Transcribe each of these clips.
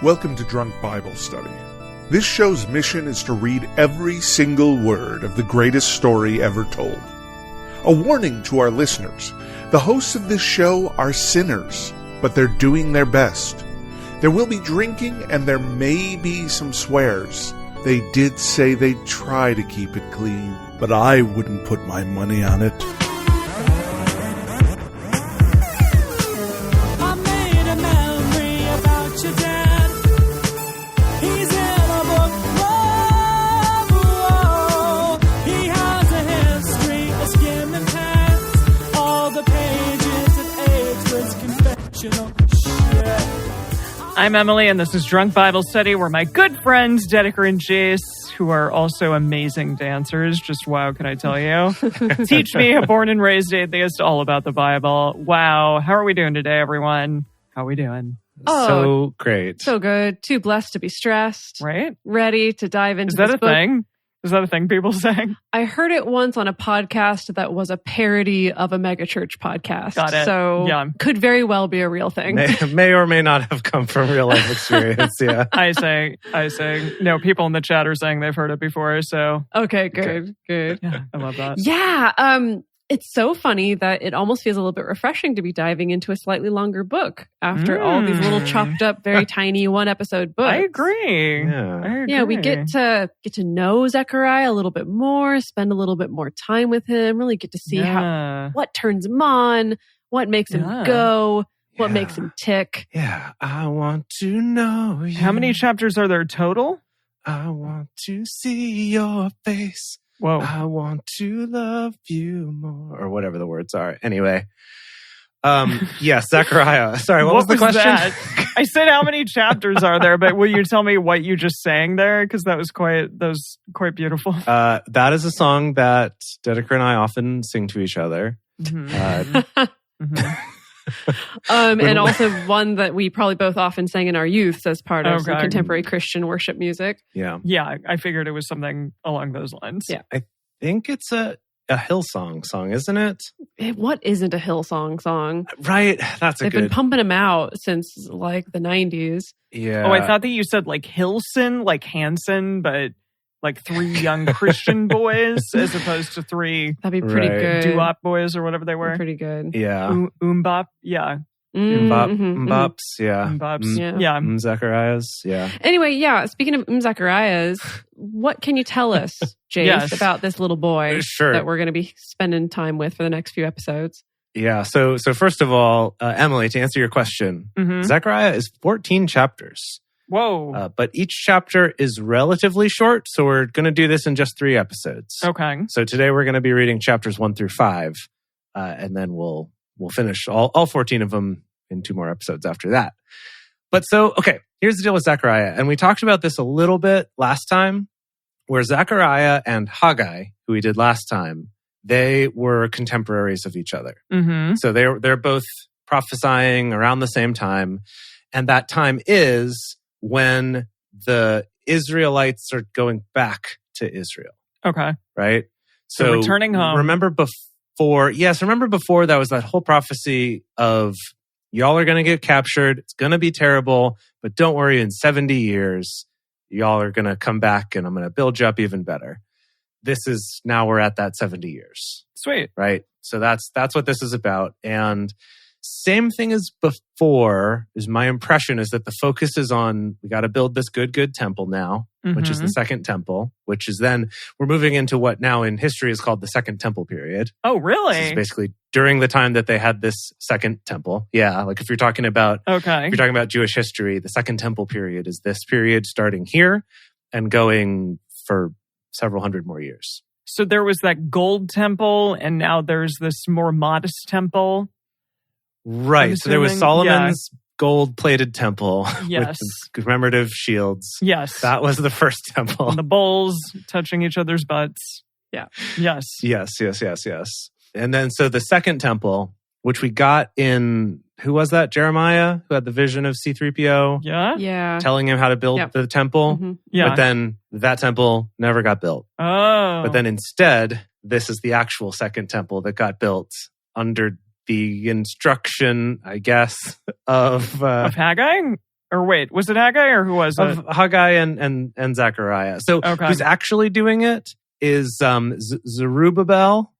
Welcome to Drunk Bible Study. This show's mission is to read every single word of the greatest story ever told. A warning to our listeners, the hosts of this show are sinners, but they're doing their best. There will be drinking and there may be some swears. They did say they'd try to keep it clean, but I wouldn't put my money on it. I'm Emily, and this is Drunk Bible Study, where my good friends, Dedeker and Jace, who are also amazing dancers, just wow, can I tell you, teach me, a born and raised atheist, all about the Bible. Wow. How are we doing today, everyone? How are we doing? So great. So good. Too blessed to be stressed. Right? Ready to dive into this book. Is that a thing? Is that a thing people say? I heard it once on a podcast that was a parody of a megachurch podcast. Got it. So could very well be a real thing. May or may not have come from real life experience. Yeah. I say. No, people in the chat are saying they've heard it before. So okay, good. Yeah, I love that. Yeah. It's so funny that it almost feels a little bit refreshing to be diving into a slightly longer book after all these little chopped up, very tiny one episode books. I agree. Yeah, we get to know Zechariah a little bit more, spend a little bit more time with him, really get to see what turns him on, what makes him go, what makes him tick. Yeah, I want to know you. How many chapters are there total? I want to see your face. Whoa. I want to love you more, or whatever the words are. Anyway, Zechariah. Sorry, what was the question? That? I said how many chapters are there, but will you tell me what you just sang there? Because that was quite beautiful. That is a song that Dedeker and I often sing to each other. And also one that we probably both often sang in our youth as part of some contemporary Christian worship music. Yeah, I figured it was something along those lines. Yeah, I think it's a Hillsong song, isn't it? What isn't a Hillsong song? Right, They've been pumping them out since like the 90s. Yeah. Oh, I thought that you said like Hilson, like Hanson, but like three young Christian boys as opposed to three. That'd be pretty good. Doo-wop boys or whatever they were. Pretty good. Yeah. Oombop. Yeah. Mbops. Yeah. Mbops. Yeah. Zechariahs. Yeah. Anyway, speaking of Zechariahs, what can you tell us, Jace, about this little boy that we're going to be spending time with for the next few episodes? Yeah. So first of all, Emily, to answer your question, Zechariah is 14 chapters. Whoa. But each chapter is relatively short, so we're going to do this in just 3 episodes. Okay. So today we're going to be reading chapters 1 through 5, and then we'll finish all 14 of them in 2 more episodes after that. But here's the deal with Zechariah, and we talked about this a little bit last time, where Zechariah and Haggai, who we did last time, they were contemporaries of each other. Mm-hmm. So they're both prophesying around the same time, and that time is when the Israelites are going back to Israel. Okay. Right? So returning home. Remember before that was that whole prophecy of y'all are going to get captured. It's going to be terrible, but don't worry, in 70 years, y'all are going to come back and I'm going to build you up even better. Now we're at that 70 years. Sweet. Right? So that's what this is about. And same thing as before is my impression is that the focus is on, we got to build this good temple now, which is the second temple, which is then we're moving into what now in history is called the Second Temple period. Oh, really? This is basically during the time that they had this second temple. Yeah. Like if you're talking about, Jewish history, the Second Temple period is this period starting here and going for several hundred more years. So there was that gold temple and now there's this more modest temple. Right. So there was Solomon's gold-plated temple with commemorative shields. Yes. That was the first temple. And the bulls touching each other's butts. Yeah. Yes. And then so the second temple, which we got in, who was that? Jeremiah, who had the vision of C-3PO. Yeah. Telling him how to build the temple. Mm-hmm. Yeah. But then that temple never got built. Oh. But then instead, this is the actual second temple that got built under the instruction, I guess, of Haggai? Or wait, was it Haggai or who was it? Of Haggai and Zechariah. So who's actually doing it is Zerubbabel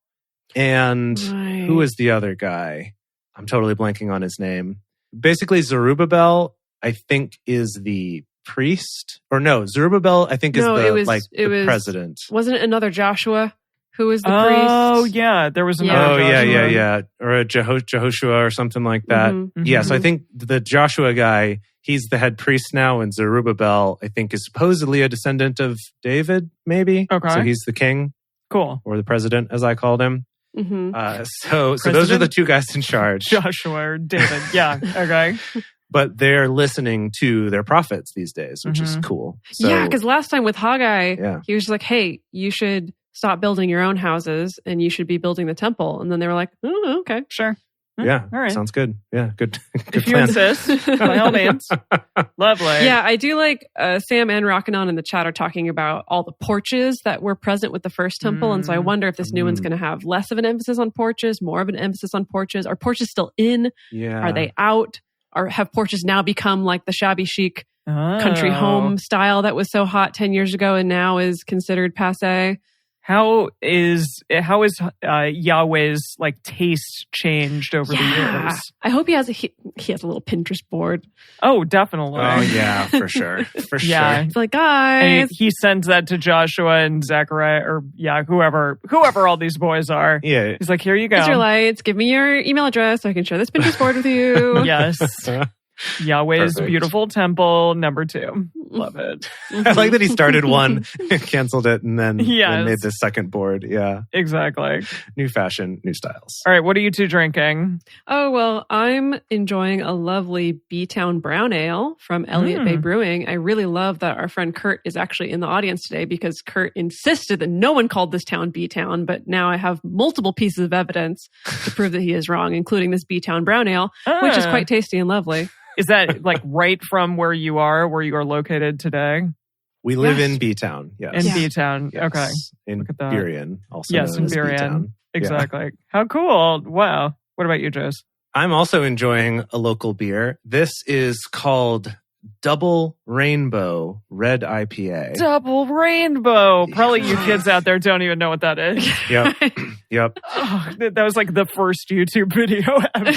and who is the other guy? I'm totally blanking on his name. Basically, Zerubbabel, I think, is the priest. Or no, Zerubbabel, I think, is the president. Wasn't it another Joshua who was the priest? Oh, yeah. There was another Joshua. Yeah. Or a Jehoshua or something like that. Mm-hmm. Yeah, so I think the Joshua guy, he's the head priest now, and Zerubbabel, I think, is supposedly a descendant of David, maybe. Okay. So he's the king. Cool. Or the president, as I called him. Mm-hmm. So those are the two guys in charge. Joshua or David. Yeah. Okay. But they're listening to their prophets these days, which is cool. So, yeah, because last time with Haggai, he was just like, hey, you should stop building your own houses and you should be building the temple. And then they were like, oh, okay. Sure. Yeah. All right. Sounds good. Yeah. Good. If plan. you insist, by all means. Lovely. Yeah, I do like Sam and Rockanon in the chat are talking about all the porches that were present with the first temple. And so I wonder if this new one's going to have less of an emphasis on porches, more of an emphasis on porches. Are porches still in? Yeah. Are they out? Or have porches now become like the shabby chic country home style that was so hot 10 years ago and now is considered passé? How is Yahweh's like taste changed over the years? I hope he has a little Pinterest board. Oh, definitely. Oh yeah, for sure. For Yeah. sure. It's like, guys. And he sends that to Joshua and Zechariah, or whoever all these boys are. Yeah. He's like, here you go. Israelites, give me your email address so I can share this Pinterest board with you. Yes. Yahweh's Perfect. beautiful temple, number 2. Love it. I like that he started one, canceled it, and then made this second board. Yeah. Exactly. New fashion, new styles. All right. What are you two drinking? Oh, well, I'm enjoying a lovely B-Town Brown Ale from Elliott Bay Brewing. I really love that our friend Kurt is actually in the audience today because Kurt insisted that no one called this town B-Town, but now I have multiple pieces of evidence to prove that he is wrong, including this B-Town Brown Ale, which is quite tasty and lovely. Is that like right from where you are located today? We live in B-Town. Yes. In B-Town. Yes. Okay. In Look at that. Burien, also Yes, known in as Burien. B-Town. Exactly. Yeah. How cool. Wow. What about you, Jose? I'm also enjoying a local beer. This is called Double Rainbow Red IPA. Double Rainbow. Probably you kids out there don't even know what that is. Yep. Yep. Oh, that was like the first YouTube video ever,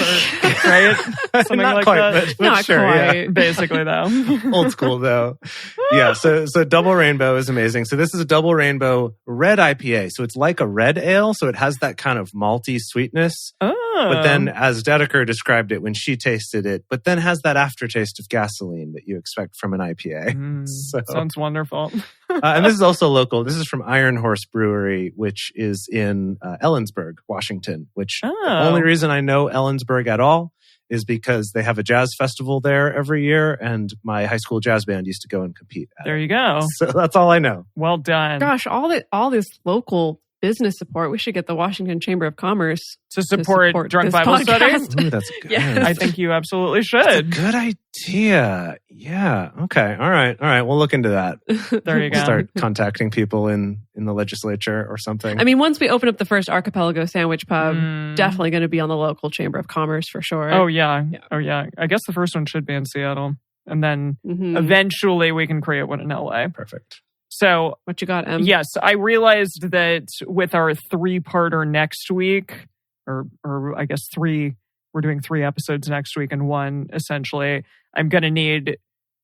right? Something Not like quite, that. but Not sure, quite. yeah. Basically, though. Old school, though. Yeah, so Double Rainbow is amazing. So this is a Double Rainbow Red IPA. So it's like a red ale, so it has that kind of malty sweetness. Oh. But then, as Dedeker described it when she tasted it, but then has that aftertaste of gasoline that you expect from an IPA. Sounds wonderful. And this is also local. This is from Iron Horse Brewery, which is in Ellensburg, Washington, which the only reason I know Ellensburg at all is because they have a jazz festival there every year, and my high school jazz band used to go and compete at There it. you go. So that's all I know. Well done. Gosh, all this local business support. We should get the Washington Chamber of Commerce To support Drunk this Bible Study? podcast. Ooh, that's good. Yes. I think you absolutely That's a should. good idea. Yeah. Okay. All right. We'll look into that. There you We'll go. start contacting people in the legislature or something. I mean, once we open up the first Archipelago Sandwich Pub, definitely going to be on the local Chamber of Commerce for sure. Oh, yeah. Oh, yeah. I guess the first one should be in Seattle. And then eventually we can create one in LA. Perfect. So, What you got, Em? yes, I realized that with our 3-parter next week, or I guess we're doing 3 episodes next week and 1, essentially, I'm going to need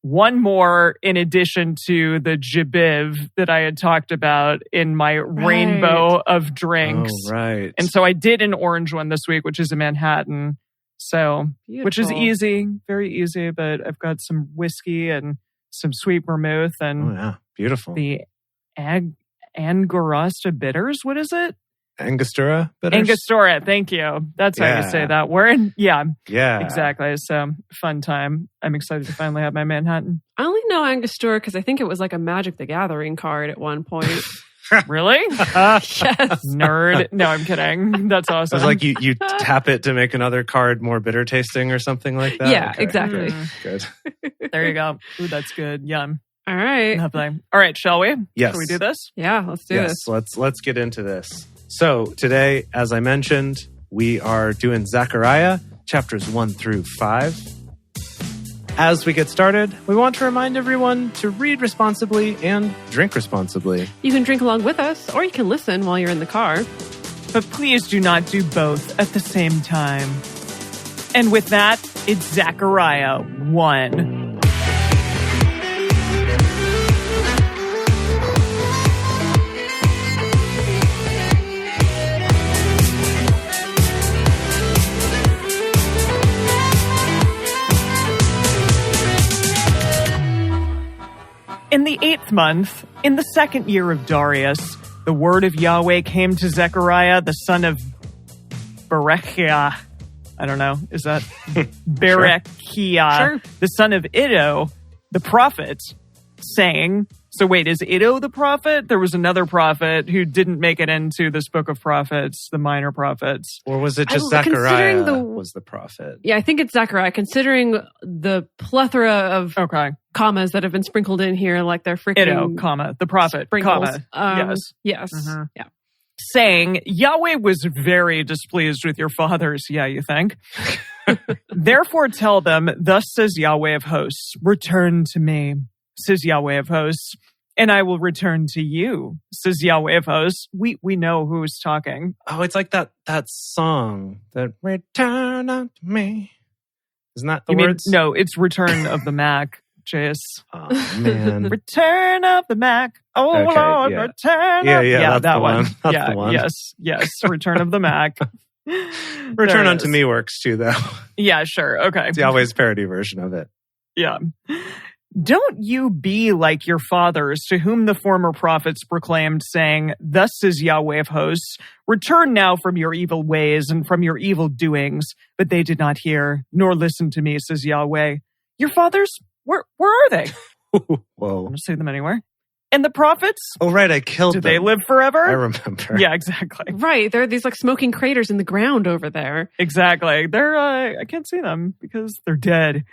one more in addition to the Jibiv that I had talked about in my rainbow of drinks. Oh, right. And so I did an orange one this week, which is a Manhattan. So, which is Beautiful. easy, very easy, but I've got some whiskey and some sweet vermouth and Oh, yeah. Beautiful. the Angostura bitters. What is it? Angostura bitters? Angostura. Thank you. That's how you say that. Yeah, exactly. So fun time. I'm excited to finally have my Manhattan. I only know Angostura because I think it was like a Magic the Gathering card at one point. Really? Yes. Nerd. No, I'm kidding. That's awesome. It's like you tap it to make another card more bitter tasting or something like that? Yeah, Okay, exactly. Good. There you go. Ooh, that's good. Yum. All right. Lovely. All right, shall we? Yes. Shall we do this? Yeah, let's do Yes, this. let's get into this. So today, as I mentioned, we are doing Zechariah chapters 1 through 5. As we get started, we want to remind everyone to read responsibly and drink responsibly. You can drink along with us, or you can listen while you're in the car. But please do not do both at the same time. And with that, it's Zechariah 1. In the 8th month, in the 2nd year of Darius, the word of Yahweh came to Zechariah, the son of Berechiah. I don't know. Is that Berechiah? Sure. The son of Iddo, the prophet, saying, so wait, is Iddo the prophet? There was another prophet who didn't make it into this book of prophets, the minor prophets. Or was it just Zechariah was the prophet? Yeah, I think it's Zechariah, considering the plethora of commas that have been sprinkled in here, like they're freaking... Iddo, comma, the prophet, sprinkles. comma. Yes. Mm-hmm. Yeah. Saying, Yahweh was very displeased with your fathers. Yeah, you think? Therefore tell them, thus says Yahweh of hosts, return to me, says Yahweh of hosts, and I will return to you, says Yahweh of hosts. We know who's talking. Oh, it's like that song, that return unto me. Isn't that the words? No, it's Return of the Mac, Chase. Oh, man. Return of the Mac. Oh, Okay, Lord, yeah. return. Yeah, that's that the one. That's yeah, the one. Yes. Return of the Mac. Return unto me works too, though. Yeah, sure. Okay. It's Yahweh's parody version of it. Yeah. Don't you be like your fathers, to whom the former prophets proclaimed, saying, thus says Yahweh of hosts, return now from your evil ways and from your evil doings. But they did not hear, nor listen to me, says Yahweh. Your fathers, where are they? Whoa. I don't see them anywhere. And the prophets? Oh, right, I killed them. Do they live forever? I remember. Yeah, exactly. Right, there are these like smoking craters in the ground over there. Exactly. They're, I can't see them because they're dead.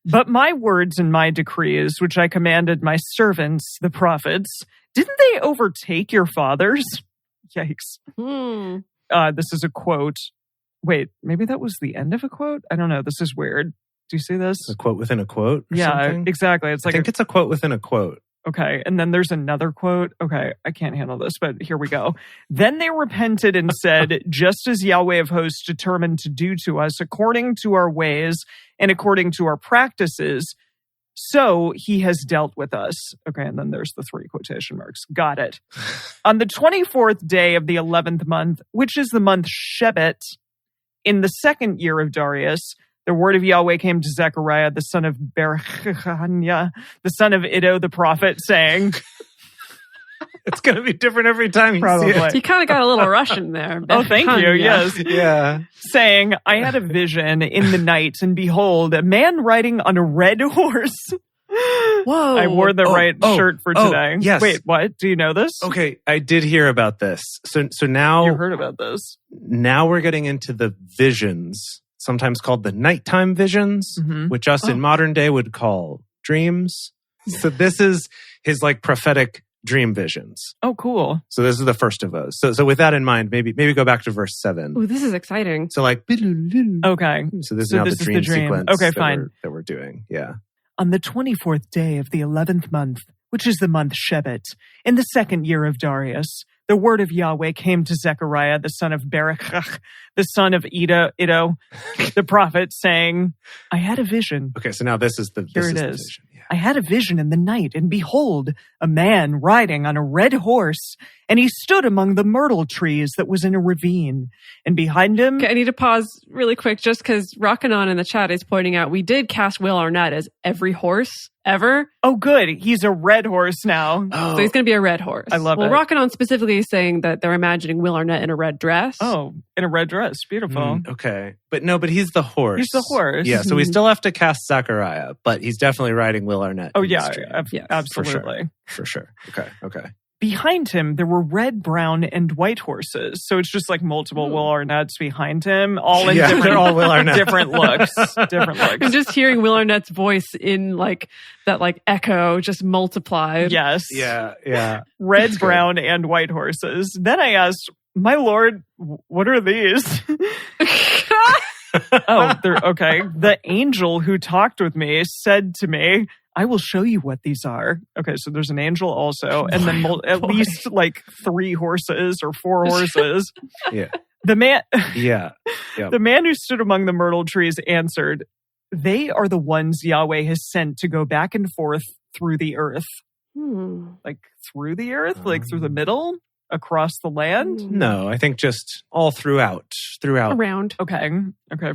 But my words and my decrees, which I commanded my servants, the prophets, didn't they overtake your fathers? Yikes. This is a quote. Wait, maybe that was the end of a quote? I don't know. This is weird. Do you see this? A quote within a quote? Or yeah, something? Exactly. It's like I think it's a quote within a quote. Okay, and then there's another quote. Okay, I can't handle this, but here we go. Then they repented and said, just as Yahweh of hosts determined to do to us according to our ways and according to our practices, so he has dealt with us. Okay, and then there's the 3 quotation marks. Got it. On the 24th day of the 11th month, which is the month Shebet, in the 2nd year of Darius, the word of Yahweh came to Zechariah, the son of Berechiah, the son of Iddo, the prophet, saying... It's going to be different every time you see it. You kind of got a little Russian there. Oh, thank you. Yes. Yeah. Saying, I had a vision in the night, and behold, a man riding on a red horse. Whoa. I wore the right shirt for today. Yes. Wait, what? Do you know this? Okay, I did hear about this. So now... You heard about this. Now we're getting into the visions, sometimes called the nighttime visions, which us in modern day would call dreams. So this is his like prophetic dream visions. Oh, cool. So this is the first of those. So with that in mind, maybe go back to verse 7. Ooh, this is exciting. So like... Okay. So this is now the dream sequence okay, fine. that we're doing. Yeah. On the 24th day of the 11th month, which is the month Shebet, in the 2nd year of Darius, the word of Yahweh came to Zechariah, the son of Berechiah, the son of Iddo, the prophet, saying, I had a vision. Okay, so now this is the Here it is. The vision. Yeah. I had a vision in the night, and behold, a man riding on a red horse, and he stood among the myrtle trees that was in a ravine. And behind him... Okay, I need to pause really quick just because Rockanon in the chat is pointing out we did cast Will Arnett as every horse ever. Oh, good. He's a red horse now. So he's going to be a red horse. I love it. Well, Rockanon specifically is saying that they're imagining Will Arnett in a red dress. Oh, in a red dress. Beautiful. Okay. But he's the horse. He's the horse. Yeah, so we still have to cast Zechariah, but he's definitely riding Will Arnett. Oh, yeah. Yes, Absolutely. For sure. Okay. Behind him, there were red, brown, and white horses. So it's just like multiple Will Arnett's behind him, all in they're all Will Arnett. different looks. I'm just hearing Will Arnett's voice in like that like echo just multiplied. Yes. Yeah. Red, brown, and white horses. Then I asked, my lord, what are these? Okay. The angel who talked with me said to me, I will show you what these are. Okay, so there's an angel also, and then at least like 3 horses or 4 horses. Yeah. The man, Yeah. the man who stood among the myrtle trees answered, they are the ones Yahweh has sent to go back and forth through the earth. Like through the earth? Like through the middle? Across the land? No, I think just all throughout. Around. Okay,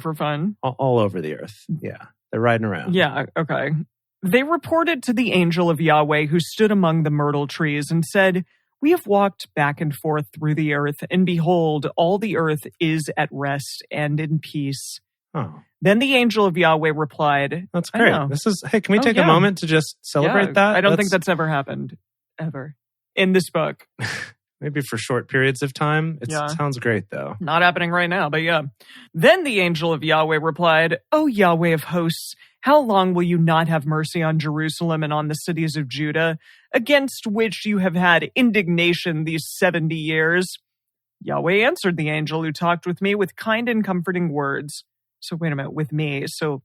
for fun. All over the earth. Yeah, they're riding around. Yeah, okay. They reported to the angel of Yahweh who stood among the myrtle trees and said, we have walked back and forth through the earth, and behold, all the earth is at rest and in peace. Oh. Then the angel of Yahweh replied, That's great. Hey, can we take a moment to just celebrate that? I don't think that's ever happened. Ever. In this book. Maybe for short periods of time. It sounds great, though. Not happening right now, but yeah. Then the angel of Yahweh replied, O Yahweh of hosts, how long will you not have mercy on Jerusalem and on the cities of Judah, against which you have had indignation these 70 years? Yahweh answered the angel who talked with me with kind and comforting words. So wait a minute, with me. So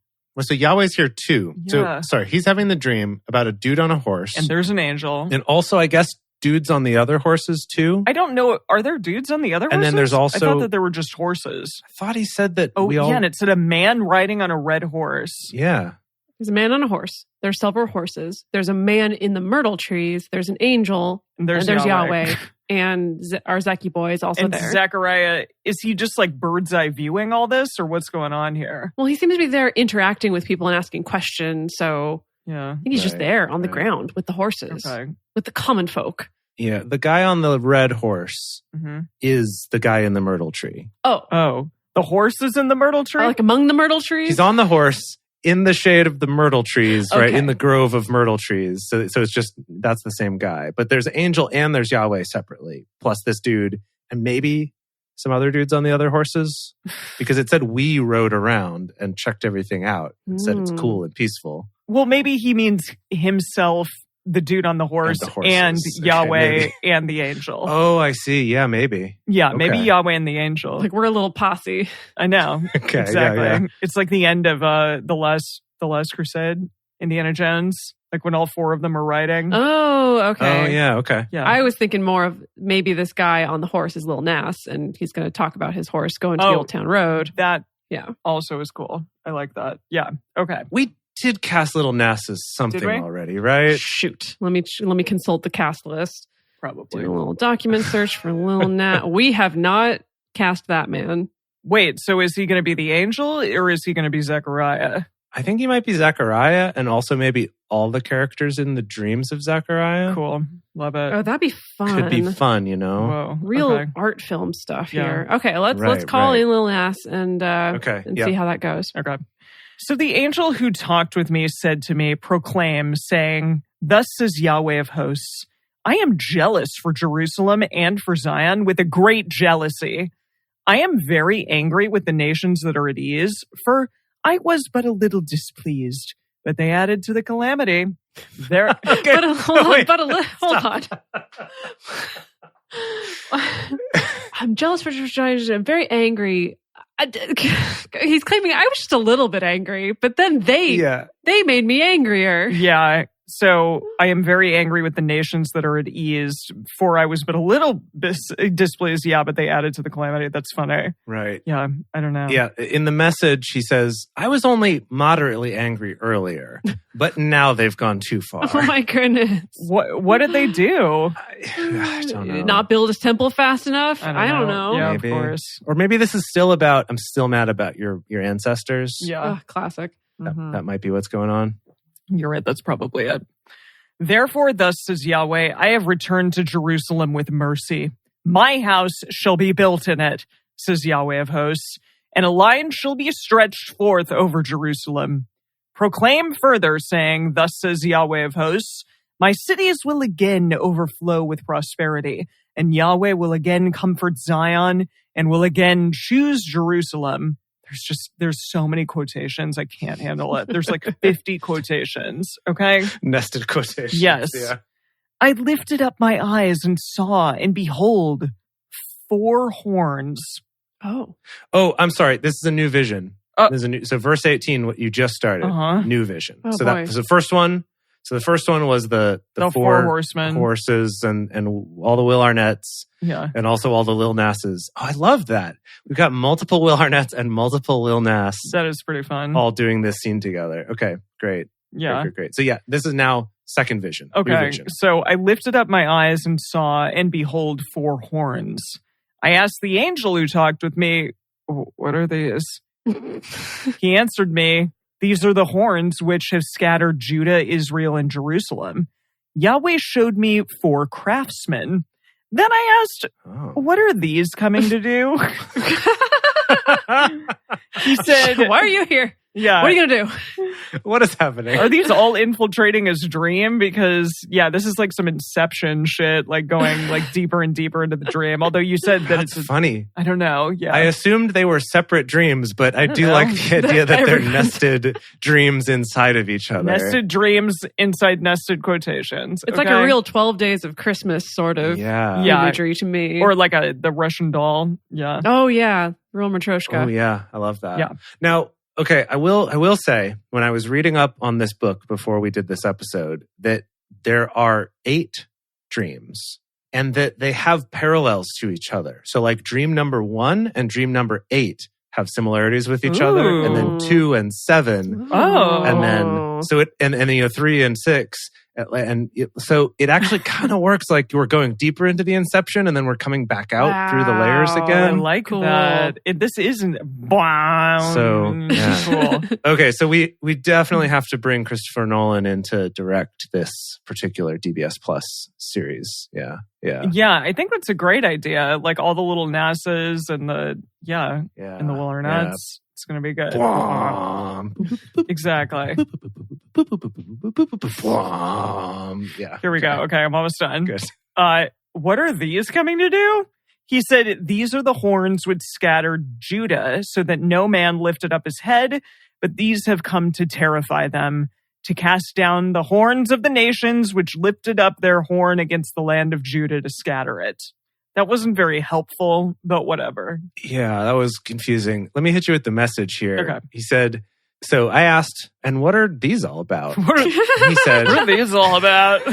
Yahweh's here too. Yeah. So, sorry, he's having the dream about a dude on a horse. And there's an angel. And also, I guess, dudes on the other horses too? I don't know. Are there dudes on the other horses? And then there's also... I thought that there were just horses. I thought he said that and it said a man riding on a red horse. Yeah. There's a man on a horse. There's several horses. There's a man in the myrtle trees. There's an angel. And there's Yahweh. And our Zeki boy is also and there. Zechariah, is he just like bird's eye viewing all this, or what's going on here? Well, he seems to be there interacting with people and asking questions. So yeah, I think he's just there on the ground with the horses, with the common folk. Yeah, the guy on the red horse is the guy in the myrtle tree. Oh, the horse is in the myrtle tree? Like among the myrtle trees? He's on the horse in the shade of the myrtle trees, right? In the grove of myrtle trees. So it's just, that's the same guy. But there's angel and there's Yahweh separately, plus this dude, and maybe some other dudes on the other horses. Because it said we rode around and checked everything out and said it's cool and peaceful. Well, maybe he means himself, the dude on the horse, and Yahweh and the angel. Oh, I see. Yeah, maybe. Yeah, maybe Yahweh and the angel. Like we're a little posse. I know. Okay, exactly. Yeah. It's like the end of the last Crusade, Indiana Jones. Like when all 4 of them are riding. Oh, okay. Oh, yeah, okay. Yeah. I was thinking more of maybe this guy on the horse is Lil Nas, and he's going to talk about his horse going to the Old Town Road. That also is cool. I like that. Yeah. Okay. We did cast Little Nas as something already, right? Shoot. Let me consult the cast list. Probably. Do a little document search for Lil Nas. We have not cast that man. Wait, so is he going to be the angel or is he going to be Zechariah? I think he might be Zechariah and also maybe all the characters in the dreams of Zechariah. Cool. Love it. Oh, that'd be fun. Could be fun, you know? Whoa. Real art film stuff here. Okay, let's call in Lil Nas and see how that goes. Okay. So the angel who talked with me said to me, proclaim, saying, thus says Yahweh of hosts, I am jealous for Jerusalem and for Zion with a great jealousy. I am very angry with the nations that are at ease, for I was but a little displeased, but they added to the calamity. There, hold on. I'm jealous for Jerusalem. I'm very angry. He's claiming I was just a little bit angry, but then they made me angrier. Yeah. So I am very angry with the nations that are at ease, for I was but a little displeased. Yeah, but they added to the calamity. That's funny. Right. Yeah, I don't know. Yeah, in the message, he says, I was only moderately angry earlier, but now they've gone too far. Oh my goodness. What did they do? I don't know. Not build his temple fast enough? I don't know. Yeah, maybe. Of course. Or maybe this is still about, I'm still mad about your ancestors. Yeah. Classic. That might be what's going on. You're right. That's probably it. Therefore, thus says Yahweh, I have returned to Jerusalem with mercy. My house shall be built in it, says Yahweh of hosts, and a line shall be stretched forth over Jerusalem. Proclaim further, saying, thus says Yahweh of hosts, my cities will again overflow with prosperity, and Yahweh will again comfort Zion, and will again choose Jerusalem. There's so many quotations. I can't handle it. There's like 50 quotations. Okay. Nested quotations. Yes. Yeah. I lifted up my eyes and saw, and behold, 4 horns. Oh, I'm sorry. This is a new vision. So verse 18, what you just started, new vision. Oh, so boy. that was the first one. So the first one was the four horsemen, horses, and all the Will Arnett's, and also all the Lil Nas's. Oh, I love that. We've got multiple Will Arnett's and multiple Lil Nas. That is pretty fun. All doing this scene together. Okay, great. Yeah, great. So yeah, this is now second vision. Okay, vision. So I lifted up my eyes and saw, and behold, 4 horns. I asked the angel who talked with me, "What are these?" He answered me, "These are the horns which have scattered Judah, Israel, and Jerusalem." Yahweh showed me 4 craftsmen. Then I asked, "What are these coming to do?" He said, "Why are you here? Yeah. What are you going to do?" What is happening? Are these all infiltrating his dream? Because, this is like some Inception shit, like going like deeper and deeper into the dream. Although you said that That's funny. I don't know. Yeah. I assumed they were separate dreams, but I do like the idea that they're nested dreams inside of each other. Nested dreams inside nested quotations. It's like a real 12 Days of Christmas sort of imagery to me. Or like the Russian doll. Yeah. Oh, yeah. Real Matryoshka. Oh, yeah. I love that. Yeah. Now, okay, I will say, when I was reading up on this book before we did this episode, that there are 8 dreams and that they have parallels to each other. So like dream number 1 and dream number 8 have similarities with each other, and then 2 and 7. Oh. And then, so it, and 3 and 6. So it actually kind of works like we're going deeper into the Inception and then we're coming back out through the layers again. I like that. This isn't. So, cool. Okay, so we definitely have to bring Christopher Nolan in to direct this particular DBS Plus series. Yeah. I think that's a great idea. Like all the little NASAs and the and the Will Arnett's. It's going to be good. Exactly. Yeah. Here we go. Okay, I'm almost done. Good. What are these coming to do? He said, "These are the horns which scattered Judah, so that no man lifted up his head, but these have come to terrify them, to cast down the horns of the nations which lifted up their horn against the land of Judah to scatter it." That wasn't very helpful, but whatever. Yeah, that was confusing. Let me hit you with the message here. Okay. He said, so I asked, "And what are these all about?" He said, "What are these all about?"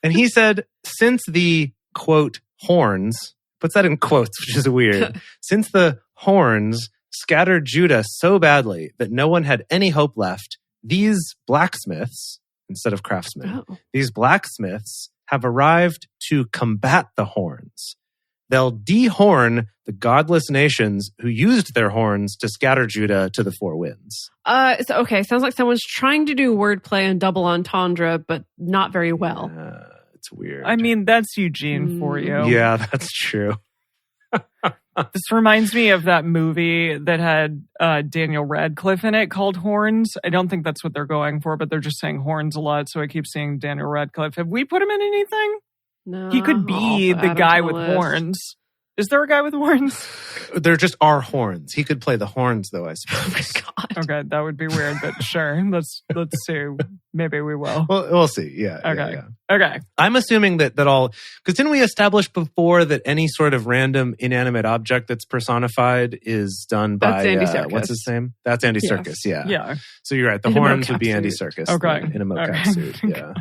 And he said, since the, quote, horns, puts that in quotes, which is weird. Since the horns scattered Judah so badly that no one had any hope left, these blacksmiths, instead of craftsmen, these blacksmiths have arrived to combat the horns. They'll dehorn the godless nations who used their horns to scatter Judah to the 4 winds. Okay, sounds like someone's trying to do wordplay and double entendre, but not very well. It's weird. I mean, that's Eugene for you. Yeah, that's true. This reminds me of that movie that had Daniel Radcliffe in it called Horns. I don't think that's what they're going for, but they're just saying horns a lot, so I keep seeing Daniel Radcliffe. Have we put him in anything? No. He could be the guy with horns. Is there a guy with horns? There just are horns. He could play the horns, though, I suppose. Oh my God. Okay, that would be weird, but sure. Let's see. Maybe we will. Well, we'll see. Yeah. Okay. Yeah. Okay. I'm assuming that all, because didn't we establish before that any sort of random inanimate object that's personified is done by Andy Serkis. What's his name? That's Andy Serkis. Yeah. Yeah. So you're right. The horns would be Andy Serkis. Okay. In a mocap suit. Yeah.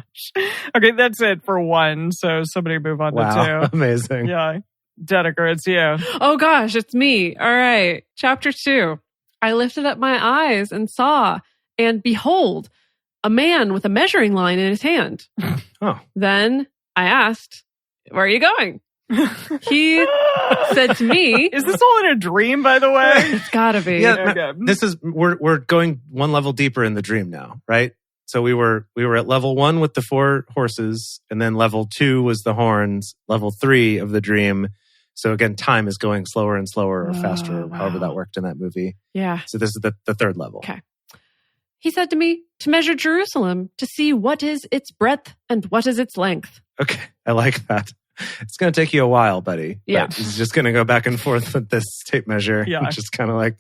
Okay, that's it for 1. So somebody move on to 2. Amazing. Yeah. Dedeker, it's you. Oh gosh, it's me. All right. Chapter 2. I lifted up my eyes and saw, and behold, a man with a measuring line in his hand. Oh. Then I asked, "Where are you going?" He said to me, "Is this all in a dream, by the way?" It's gotta be. Yeah, okay. This is we're going one level deeper in the dream now, right? So we were at level 1 with the 4 horses, and then level 2 was the horns, level 3 of the dream. So again, time is going slower and slower or faster, however that worked in that movie. Yeah. So this is the 3rd level. Okay. He said to me, "To measure Jerusalem, to see what is its breadth and what is its length." Okay, I like that. It's going to take you a while, buddy. Yeah. He's just going to go back and forth with this tape measure. Yeah. Which is kind of like,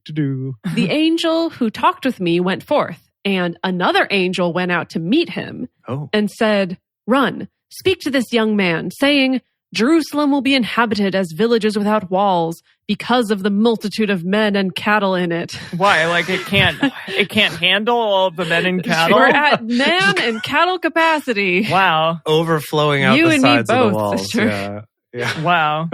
do. The angel who talked with me went forth, and another angel went out to meet him and said, "Run, speak to this young man, saying, Jerusalem will be inhabited as villages without walls because of the multitude of men and cattle in it. Why? Like it can't handle all of the men and cattle? We're at man and cattle capacity. Wow. Overflowing out You the and me sides of both, the walls. sister. Yeah. Wow.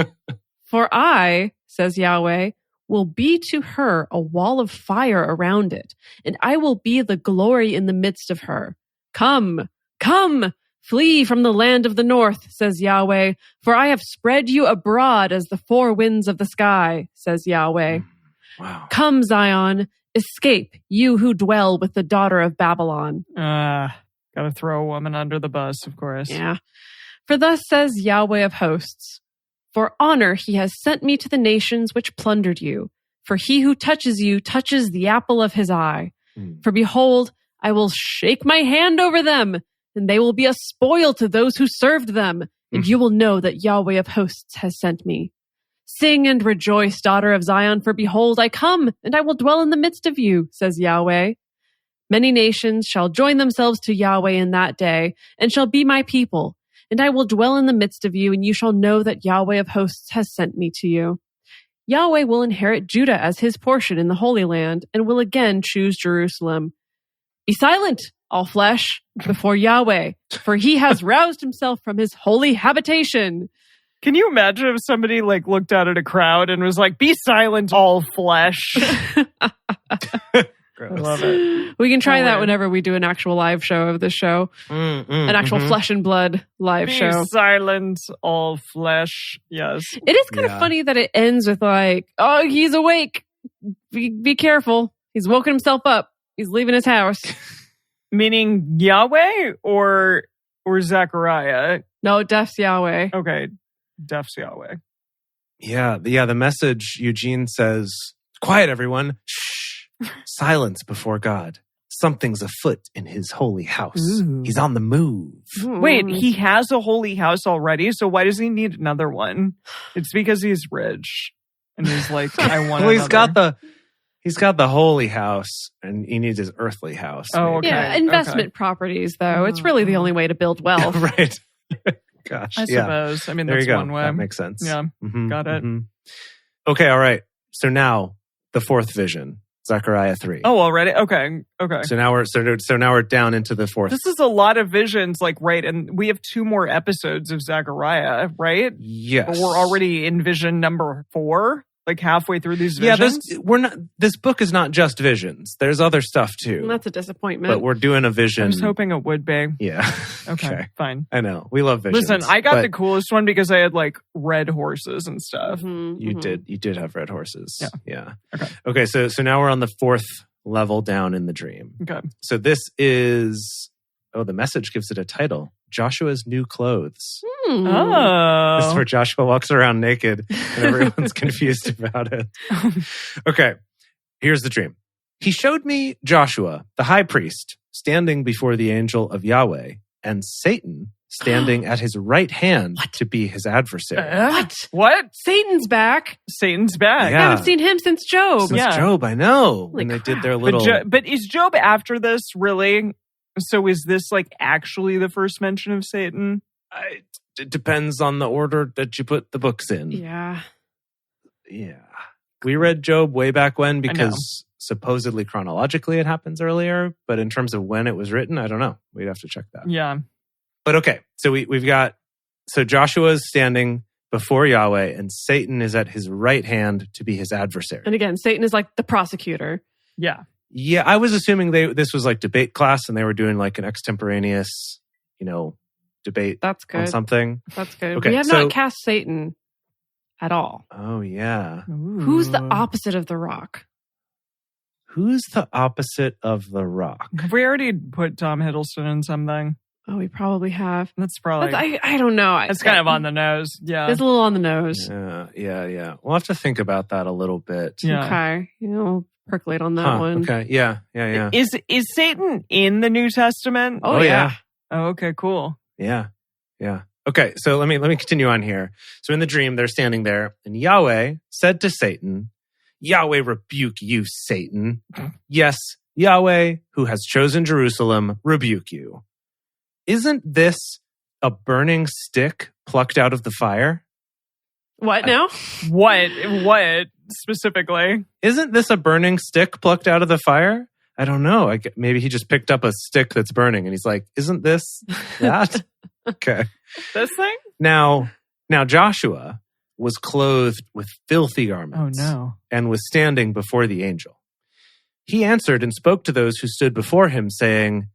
For I, says Yahweh, will be to her a wall of fire around it, and I will be the glory in the midst of her. Come, come, flee from the land of the north, says Yahweh, for I have spread you abroad as the four winds of the sky, says Yahweh. Wow. Come, Zion, escape, you who dwell with the daughter of Babylon. Gotta throw a woman under the bus, of course. Yeah. For thus says Yahweh of hosts, for honor he has sent me to the nations which plundered you. For he who touches you touches the apple of his eye. For behold, I will shake my hand over them, and they will be a spoil to those who served them. And you will know that Yahweh of hosts has sent me. Sing and rejoice, daughter of Zion, for behold, I come, and I will dwell in the midst of you, says Yahweh. Many nations shall join themselves to Yahweh in that day, and shall be my people. And I will dwell in the midst of you, and you shall know that Yahweh of hosts has sent me to you. Yahweh will inherit Judah as his portion in the Holy Land, and will again choose Jerusalem. Be silent, all flesh, before Yahweh, for he has roused himself from his holy habitation. Can you imagine if somebody like looked out at a crowd and was like, "Be silent, all flesh"? I love it. We can try that whenever we do an actual live show of this show. An actual flesh and blood live show. Be silent, all flesh. Yes. It is kind of funny that it ends with like, oh, he's awake. Be careful. He's woken himself up. He's leaving his house. Meaning Yahweh or Zechariah? No, Def's Yahweh. Okay. Def's Yahweh. Yeah. The message, Eugene says, quiet everyone. Shh. Silence before God. Something's afoot in his holy house. Ooh. He's on the move. Wait, he has a holy house already, so why does he need another one? It's because he's rich. And he's like, I want well, he's got the holy house, and he needs his earthly house. Oh, okay. Yeah, investment properties, though. It's really the only way to build wealth. Right. Gosh. I suppose. I mean, there that's you go. one way. That makes sense. Yeah. Got it. Okay, all right. So now, the fourth vision. Zechariah 3. Oh, already? Okay. So now we're down into the fourth. This is a lot of visions, like, right? And we have 2 more episodes of Zechariah, right? Yes. But we're already in vision number 4, like halfway through these visions. Yeah, this book is not just visions. There's other stuff too. That's a disappointment. But we're doing a vision. I was hoping it would be. Yeah. Okay, fine. I know. We love visions. Listen, I got the coolest one because I had like red horses and stuff. You did have red horses. Yeah. Okay. So now we're on the 4th level down in the dream. Okay. So this is the message gives it a title. Joshua's new clothes. Oh. This is where Joshua walks around naked and everyone's confused about it. Okay. Here's the dream. He showed me Joshua, the high priest, standing before the angel of Yahweh, and Satan standing at his right hand to be his adversary. What? Satan's back. Satan's back. Yeah. I haven't seen him since Job. Since Job, I know. Holy when they crap. did their little... But is Job after this, really? So is this like actually the first mention of Satan? It depends on the order that you put the books in. Yeah. We read Job way back when because supposedly chronologically it happens earlier, but in terms of when it was written, I don't know. We'd have to check that. Yeah. But okay, so we've got, so Joshua is standing before Yahweh and Satan is at his right hand to be his adversary. And again, Satan is like the prosecutor. Yeah. Yeah, I was assuming this was like debate class and they were doing like an extemporaneous, debate on something. That's good. Okay, we have not cast Satan at all. Oh, yeah. Ooh. Who's the opposite of the rock? Who's the opposite of the rock? Have we already put Tom Hiddleston in something? Oh, we probably have. That's probably... I don't know. It's kind of on the nose. Yeah. It's a little on the nose. Yeah. We'll have to think about that a little bit. Yeah. Okay. We'll percolate on that one. Okay. Yeah. Is Satan in the New Testament? Oh, yeah. Oh, okay, cool. Yeah. Okay, so let me continue on here. So in the dream, they're standing there, and Yahweh said to Satan, Yahweh rebuke you, Satan. Yes, Yahweh, who has chosen Jerusalem, rebuke you. Isn't this a burning stick plucked out of the fire? What now? What specifically? Isn't this a burning stick plucked out of the fire? I don't know. Maybe he just picked up a stick that's burning and he's like, isn't this that? Okay. This thing? Now Joshua was clothed with filthy garments. Oh no. And was standing before the angel. He answered and spoke to those who stood before him, saying,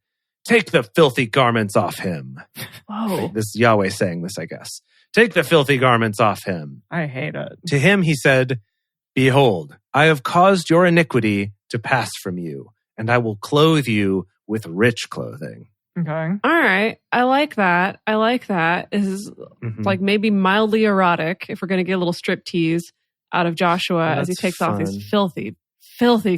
take the filthy garments off him. Whoa. This is Yahweh saying this, I guess. Take the filthy garments off him. I hate it. To him he said, behold, I have caused your iniquity to pass from you, and I will clothe you with rich clothing. Okay. All right. I like that. This is like maybe mildly erotic if we're going to get a little striptease out of Joshua as he takes off his filthy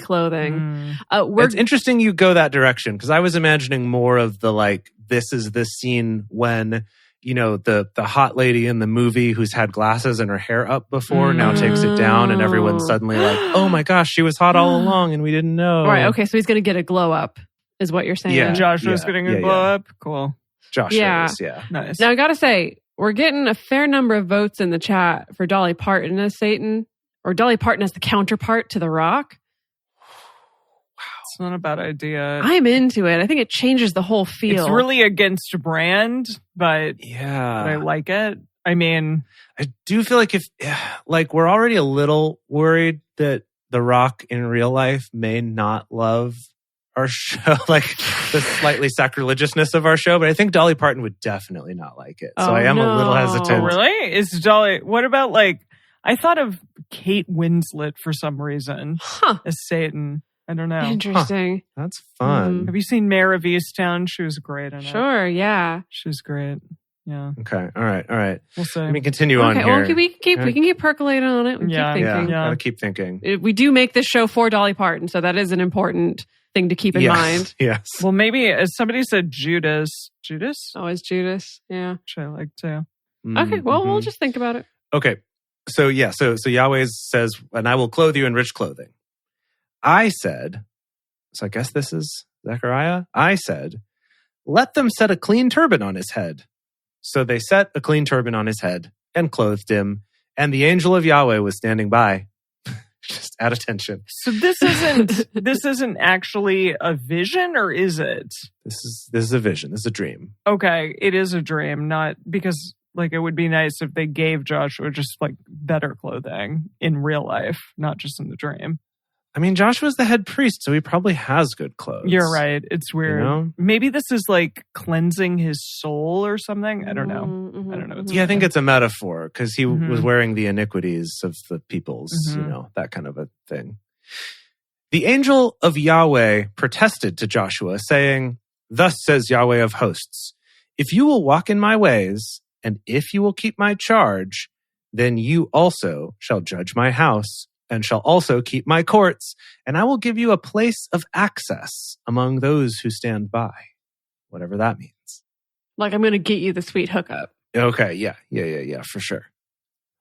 clothing. It's interesting you go that direction because I was imagining more of the like, this is the scene when, you know, the hot lady in the movie who's had glasses and her hair up before now takes it down and everyone's suddenly like, oh my gosh, she was hot all along and we didn't know. All right. Okay. So he's going to get a glow up is what you're saying. Yeah. Joshua's getting a glow up. Cool. Joshua is, yeah. Nice. Now I got to say, we're getting a fair number of votes in the chat for Dolly Parton as Satan or Dolly Parton as the counterpart to The Rock. It's not a bad idea. I'm into it. I think it changes the whole feel. It's really against brand, but yeah, I like it. I mean, I do feel like like we're already a little worried that The Rock in real life may not love our show, like the slightly sacrilegiousness of our show, but I think Dolly Parton would definitely not like it. So I am a little hesitant. Oh, really? Is Dolly, what about like, I thought of Kate Winslet for some reason as Satan. I don't know. Interesting. That's fun. Have you seen Mayor of Easttown? She was great in it. Sure, yeah. She was great. Yeah. Okay. All right. We'll see. Let me continue on here. Well, we can keep percolating on it. Keep thinking. Gotta keep thinking. We do make this show for Dolly Parton, so that is an important thing to keep in mind. Yes. Well, maybe as somebody said Judas. Judas? Oh, it's Judas. Yeah. Which I like too. Okay. Well, we'll just think about it. Okay. So Yahweh says, and I will clothe you in rich clothing. I said, so I guess this is Zechariah. I said, let them set a clean turban on his head. So they set a clean turban on his head and clothed him. And the angel of Yahweh was standing by, just at attention. So this isn't actually a vision, or is it? This is a vision. This is a dream. Okay, it is a dream, not because like it would be nice if they gave Joshua just like better clothing in real life, not just in the dream. I mean, Joshua's the head priest, so he probably has good clothes. You're right. It's weird. You know? Maybe this is like cleansing his soul or something. I don't know. Mm-hmm. I don't know. I think it's a metaphor because he was wearing the iniquities of the peoples, that kind of a thing. The angel of Yahweh protested to Joshua, saying, thus says Yahweh of hosts, if you will walk in my ways, and if you will keep my charge, then you also shall judge my house, and shall also keep my courts, and I will give you a place of access among those who stand by. Whatever that means. Like, I'm going to get you the sweet hookup. Okay, yeah, for sure.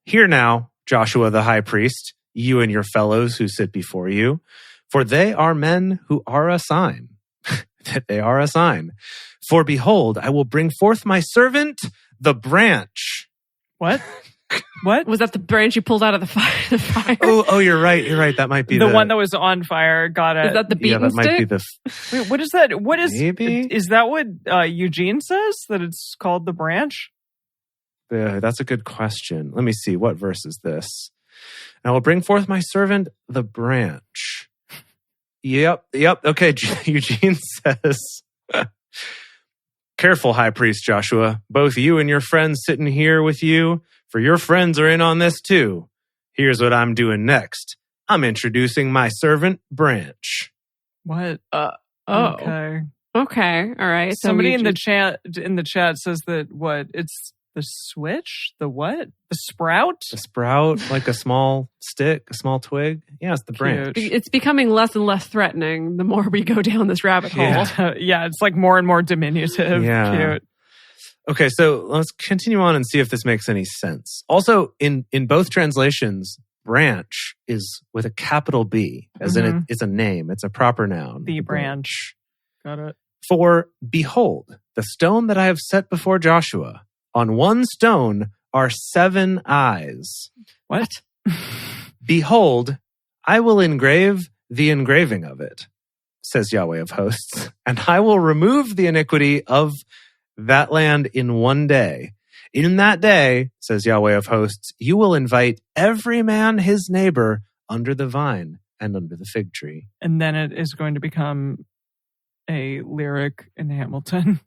Hear now, Joshua the high priest, you and your fellows who sit before you, for they are men who are a sign. That they are a sign. For behold, I will bring forth my servant, the branch. What? What? Was that the branch you pulled out of the fire? Oh, you're right. That might be the one that was on fire. Got it. Is that the beaten that stick? might be the... Wait, what is that? What is... Maybe? Is that what Eugene says? That it's called the branch? That's a good question. Let me see. What verse is this? I will bring forth my servant, the branch. Yep. Okay, Eugene says... Careful, high priest Joshua. Both you and your friends sitting here with you, for your friends are in on this too. Here's what I'm doing next. I'm introducing my servant, Branch. What? Okay. All right. Somebody in the chat says that what? It's the switch? The what? The sprout? The sprout, like a small stick, a small twig. Yeah, it's the branch. It's becoming less and less threatening the more we go down this rabbit hole. Yeah, it's like more and more diminutive. Yeah. Cute. Okay, so let's continue on and see if this makes any sense. Also, in both translations, branch is with a capital B, as in it's a name. It's a proper noun. The branch. Got it. For behold, the stone that I have set before Joshua, On one stone are 7 eyes. What? Behold, I will engrave the engraving of it, says Yahweh of hosts, and I will remove the iniquity of that land in one day. In that day, says Yahweh of hosts, you will invite every man his neighbor under the vine and under the fig tree. And then it is going to become a lyric in Hamilton.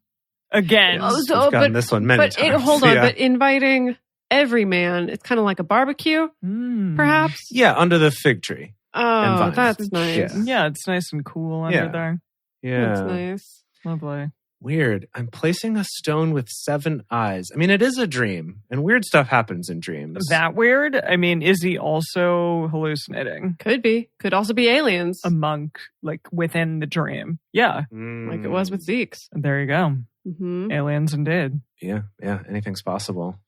Again. Yes, we've gotten this one many times. Hold on, but inviting every man, it's kind of like a barbecue, perhaps? Yeah, under the fig tree. Oh, that's nice. Yeah, it's nice and cool under there. Yeah. That's nice. Lovely. Weird. I'm placing a stone with 7 eyes. I mean, it is a dream, and weird stuff happens in dreams. That weird? I mean, is he also hallucinating? Could be. Could also be aliens. A monk, like, within the dream. Yeah. Like it was with Zeke's. There you go. Mm-hmm. Aliens indeed. Yeah. Anything's possible.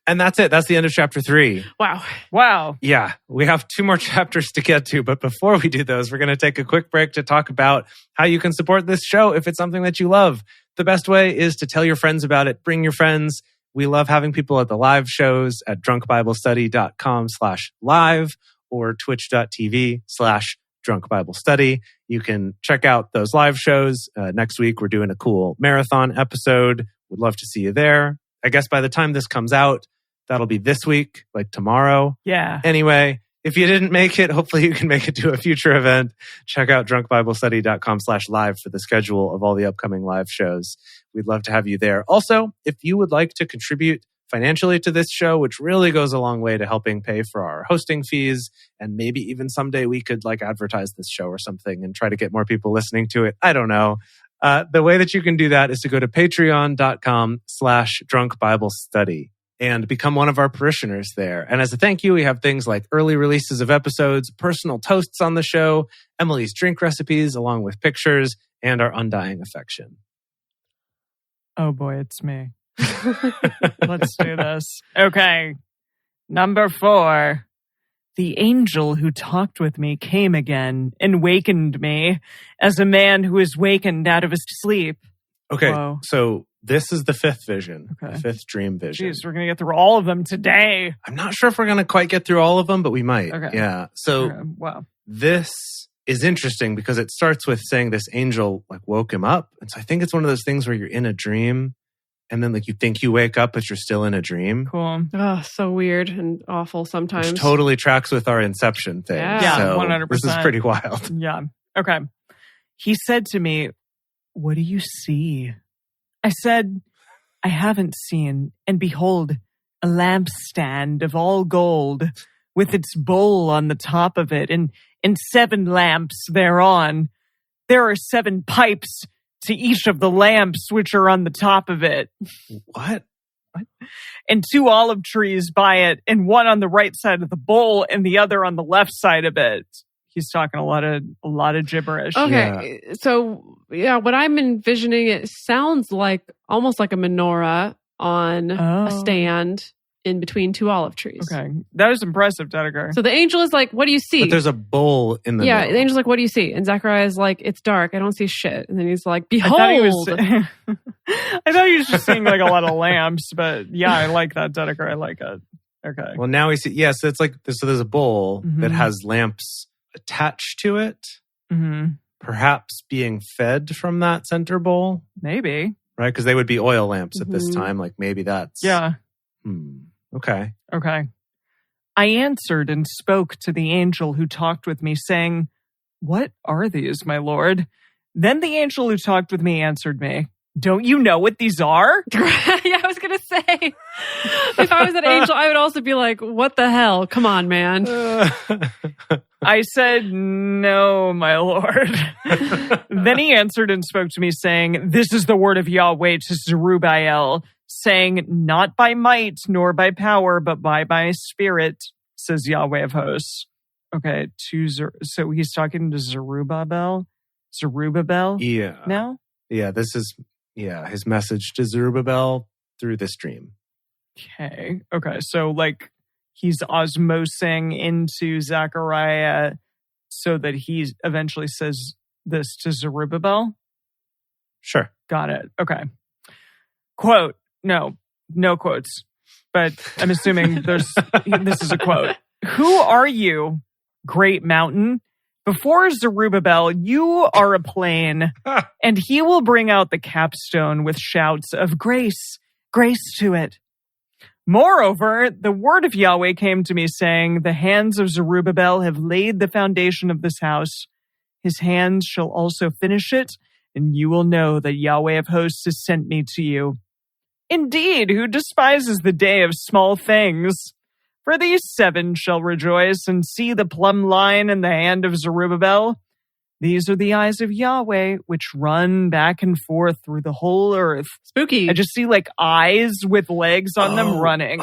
And that's it. That's the end of chapter 3. Wow. Yeah. We have 2 more chapters to get to, but before we do those, we're going to take a quick break to talk about how you can support this show if it's something that you love. The best way is to tell your friends about it. Bring your friends. We love having people at the live shows at drunkbiblestudy.com/live or twitch.tv/drunkbiblestudy. You can check out those live shows. Next week, we're doing a cool marathon episode. We'd love to see you there. I guess by the time this comes out, that'll be this week, like tomorrow. Yeah. Anyway, if you didn't make it, hopefully you can make it to a future event. Check out drunkbiblestudy.com/live for the schedule of all the upcoming live shows. We'd love to have you there. Also, if you would like to contribute financially to this show, which really goes a long way to helping pay for our hosting fees, and maybe even someday we could like advertise this show or something and try to get more people listening to it. I don't know. The way that you can do that is to go to patreon.com/drunkbiblestudy and become one of our parishioners there. And as a thank you, we have things like early releases of episodes, personal toasts on the show, Emily's drink recipes, along with pictures, and our undying affection. Oh boy, it's me. Let's do this. Okay. Number 4. The angel who talked with me came again and wakened me as a man who is wakened out of his sleep. Okay, Whoa. So this is the 5th vision, Okay. the 5th dream vision. Jeez, we're going to get through all of them today. I'm not sure if we're going to quite get through all of them, but we might. Okay. Yeah. So Wow. this is interesting because it starts with saying this angel like woke him up. And so I think it's one of those things where you're in a dream and then like you think you wake up, but you're still in a dream. Cool. Oh, so weird and awful sometimes. Which totally tracks with our Inception thing. Yeah, so 100%. This is pretty wild. Yeah. Okay. He said to me, "What do you see?" I said, "I haven't seen, and behold, a lampstand of all gold, with its bowl on the top of it, and 7 lamps thereon. There are 7 pipes to each of the lamps which are on the top of it. What? And 2 olive trees by it, and one on the right side of the bowl, and the other on the left side of it." He's talking a lot of gibberish. Okay, so yeah, what I'm envisioning, it sounds like almost like a menorah on a stand in between 2 olive trees. Okay, that was impressive, Dedeker. So the angel is like, "What do you see?" But there's a bowl in the middle. The angel's like, "What do you see?" And Zechariah is like, "It's dark. I don't see shit." And then he's like, "Behold." I thought he was just seeing like a lot of lamps, but yeah, I like that, Dedeker. I like it. Okay. Well, now we see. Yes, it's like so. There's a bowl that has lamps attached to it, perhaps being fed from that center bowl. Maybe. Right? Because they would be oil lamps at this time. Like maybe that's... Yeah. Okay. Okay. I answered and spoke to the angel who talked with me, saying, "What are these, my lord?" Then the angel who talked with me answered me, "Don't you know what these are?" Yeah, I was going to say, if I was an angel, I would also be like, "What the hell? Come on, man." I said, "No, my lord." Then he answered and spoke to me, saying, "This is the word of Yahweh to Zerubbabel, saying, not by might nor by power, but by my spirit, says Yahweh of hosts." Okay, so he's talking to Zerubbabel? Yeah. Now? Yeah, this is his message to Zerubbabel through this dream. Okay, so like he's osmosing into Zechariah so that he eventually says this to Zerubbabel? Sure. Got it. Okay. Quote, no, No quotes, but I'm assuming this is a quote. Who are you, great mountain? Before Zerubbabel, you are a plain, and he will bring out the capstone with shouts of grace, grace to it. Moreover, the word of Yahweh came to me saying, the hands of Zerubbabel have laid the foundation of this house. His hands shall also finish it, and you will know that Yahweh of hosts has sent me to you. Indeed, who despises the day of small things? For these 7 shall rejoice and see the plumb line in the hand of Zerubbabel. These are the eyes of Yahweh, which run back and forth through the whole earth. Spooky. I just see like eyes with legs on them running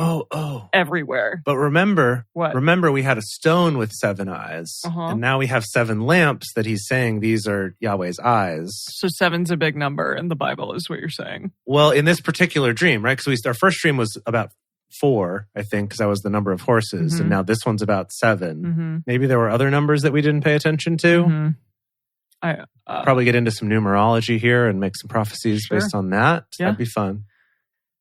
everywhere. But remember, what? Remember we had a stone with 7 eyes, and now we have 7 lamps that he's saying these are Yahweh's eyes. So 7's a big number in the Bible is what you're saying. Well, in this particular dream, right? Because our first dream was about 4, I think, because that was the number of horses, and now this one's about 7. Maybe there were other numbers that we didn't pay attention to. Probably get into some numerology here and make some prophecies based on that. Yeah. That'd be fun.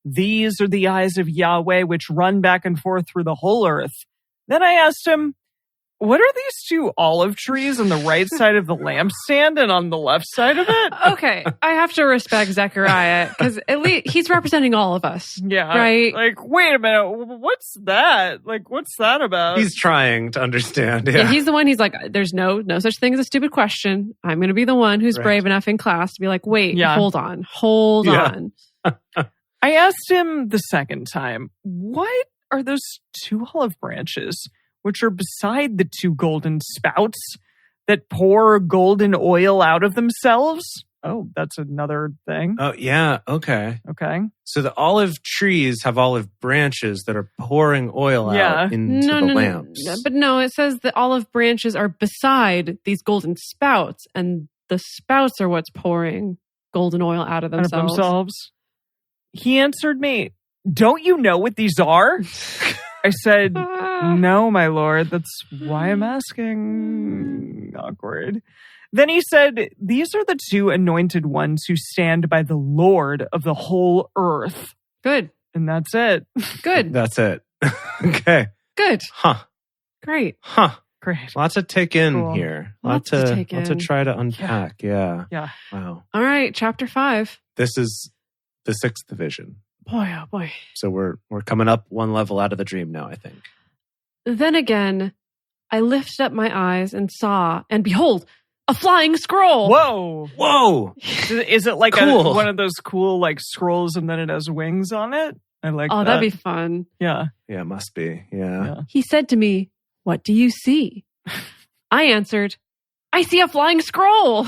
These are the eyes of Yahweh, which run back and forth through the whole earth. Then I asked him, what are these 2 olive trees on the right side of the lampstand and on the left side of it? Okay, I have to respect Zechariah because at least he's representing all of us. Yeah. Right? Like, wait a minute. What's that? Like, what's that about? He's trying to understand. Yeah. He's the one, he's like, there's no such thing as a stupid question. I'm going to be the one who's brave enough in class to be like, wait, hold on. I asked him the second time, what are those 2 olive branches which are beside the 2 golden spouts that pour golden oil out of themselves? Oh, that's another thing. Oh, yeah. Okay. So the olive trees have olive branches that are pouring oil out into the lamps. But no, it says the olive branches are beside these golden spouts, and the spouts are what's pouring golden oil out of themselves. He answered me, don't you know what these are? I said, no, my lord. That's why I'm asking. Awkward. Then he said, these are the 2 anointed ones who stand by the Lord of the whole earth. Good. And that's it. Good. That's it. Okay. Good. Huh. Great. Huh. Great. Lots to take in here. Lots to try to unpack. Yeah. Wow. All right. Chapter 5. This is the 6th division. Boy, oh boy. So we're coming up 1 level out of the dream now, I think. Then again, I lifted up my eyes and saw, and behold, a flying scroll. Whoa! Is it like one of those cool like scrolls and then it has wings on it? I like that. Oh, that'd be fun. Yeah. Yeah, it must be. Yeah. He said to me, what do you see? I answered, I see a flying scroll.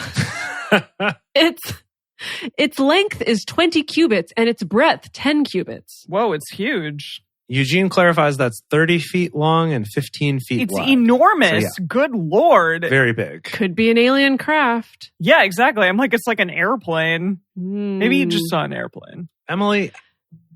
Its length is 20 cubits and its breadth 10 cubits. Whoa, it's huge. Eugene clarifies that's 30 feet long and 15 feet wide. It's enormous. So, Good Lord. Very big. Could be an alien craft. Yeah, exactly. I'm like, it's like an airplane. Maybe you just saw an airplane. Emily,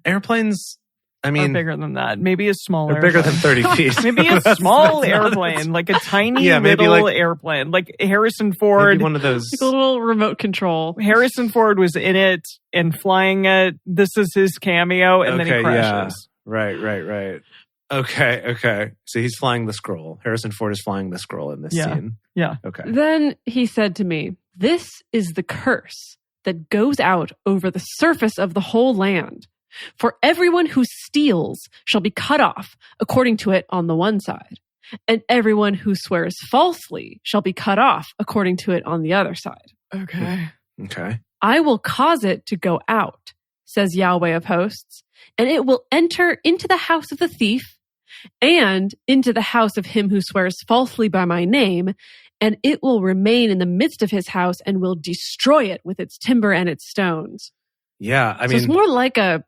airplanes, I mean... are bigger than that. Maybe a small airplane. They're bigger than 30 feet. Maybe a small airplane. Like a tiny little airplane. Like Harrison Ford. Maybe one of those... Like a little remote control. Harrison Ford was in it and flying it. This is his cameo and then he crashes. Yeah. Right. Okay. So he's flying the scroll. Harrison Ford is flying the scroll in this scene. Yeah. Okay. Then he said to me, this is the curse that goes out over the surface of the whole land. For everyone who steals shall be cut off according to it on the one side, and everyone who swears falsely shall be cut off according to it on the other side. Okay. I will cause it to go out, says Yahweh of hosts, and it will enter into the house of the thief and into the house of him who swears falsely by my name, and it will remain in the midst of his house and will destroy it with its timber and its stones. Yeah, I mean... it's more like a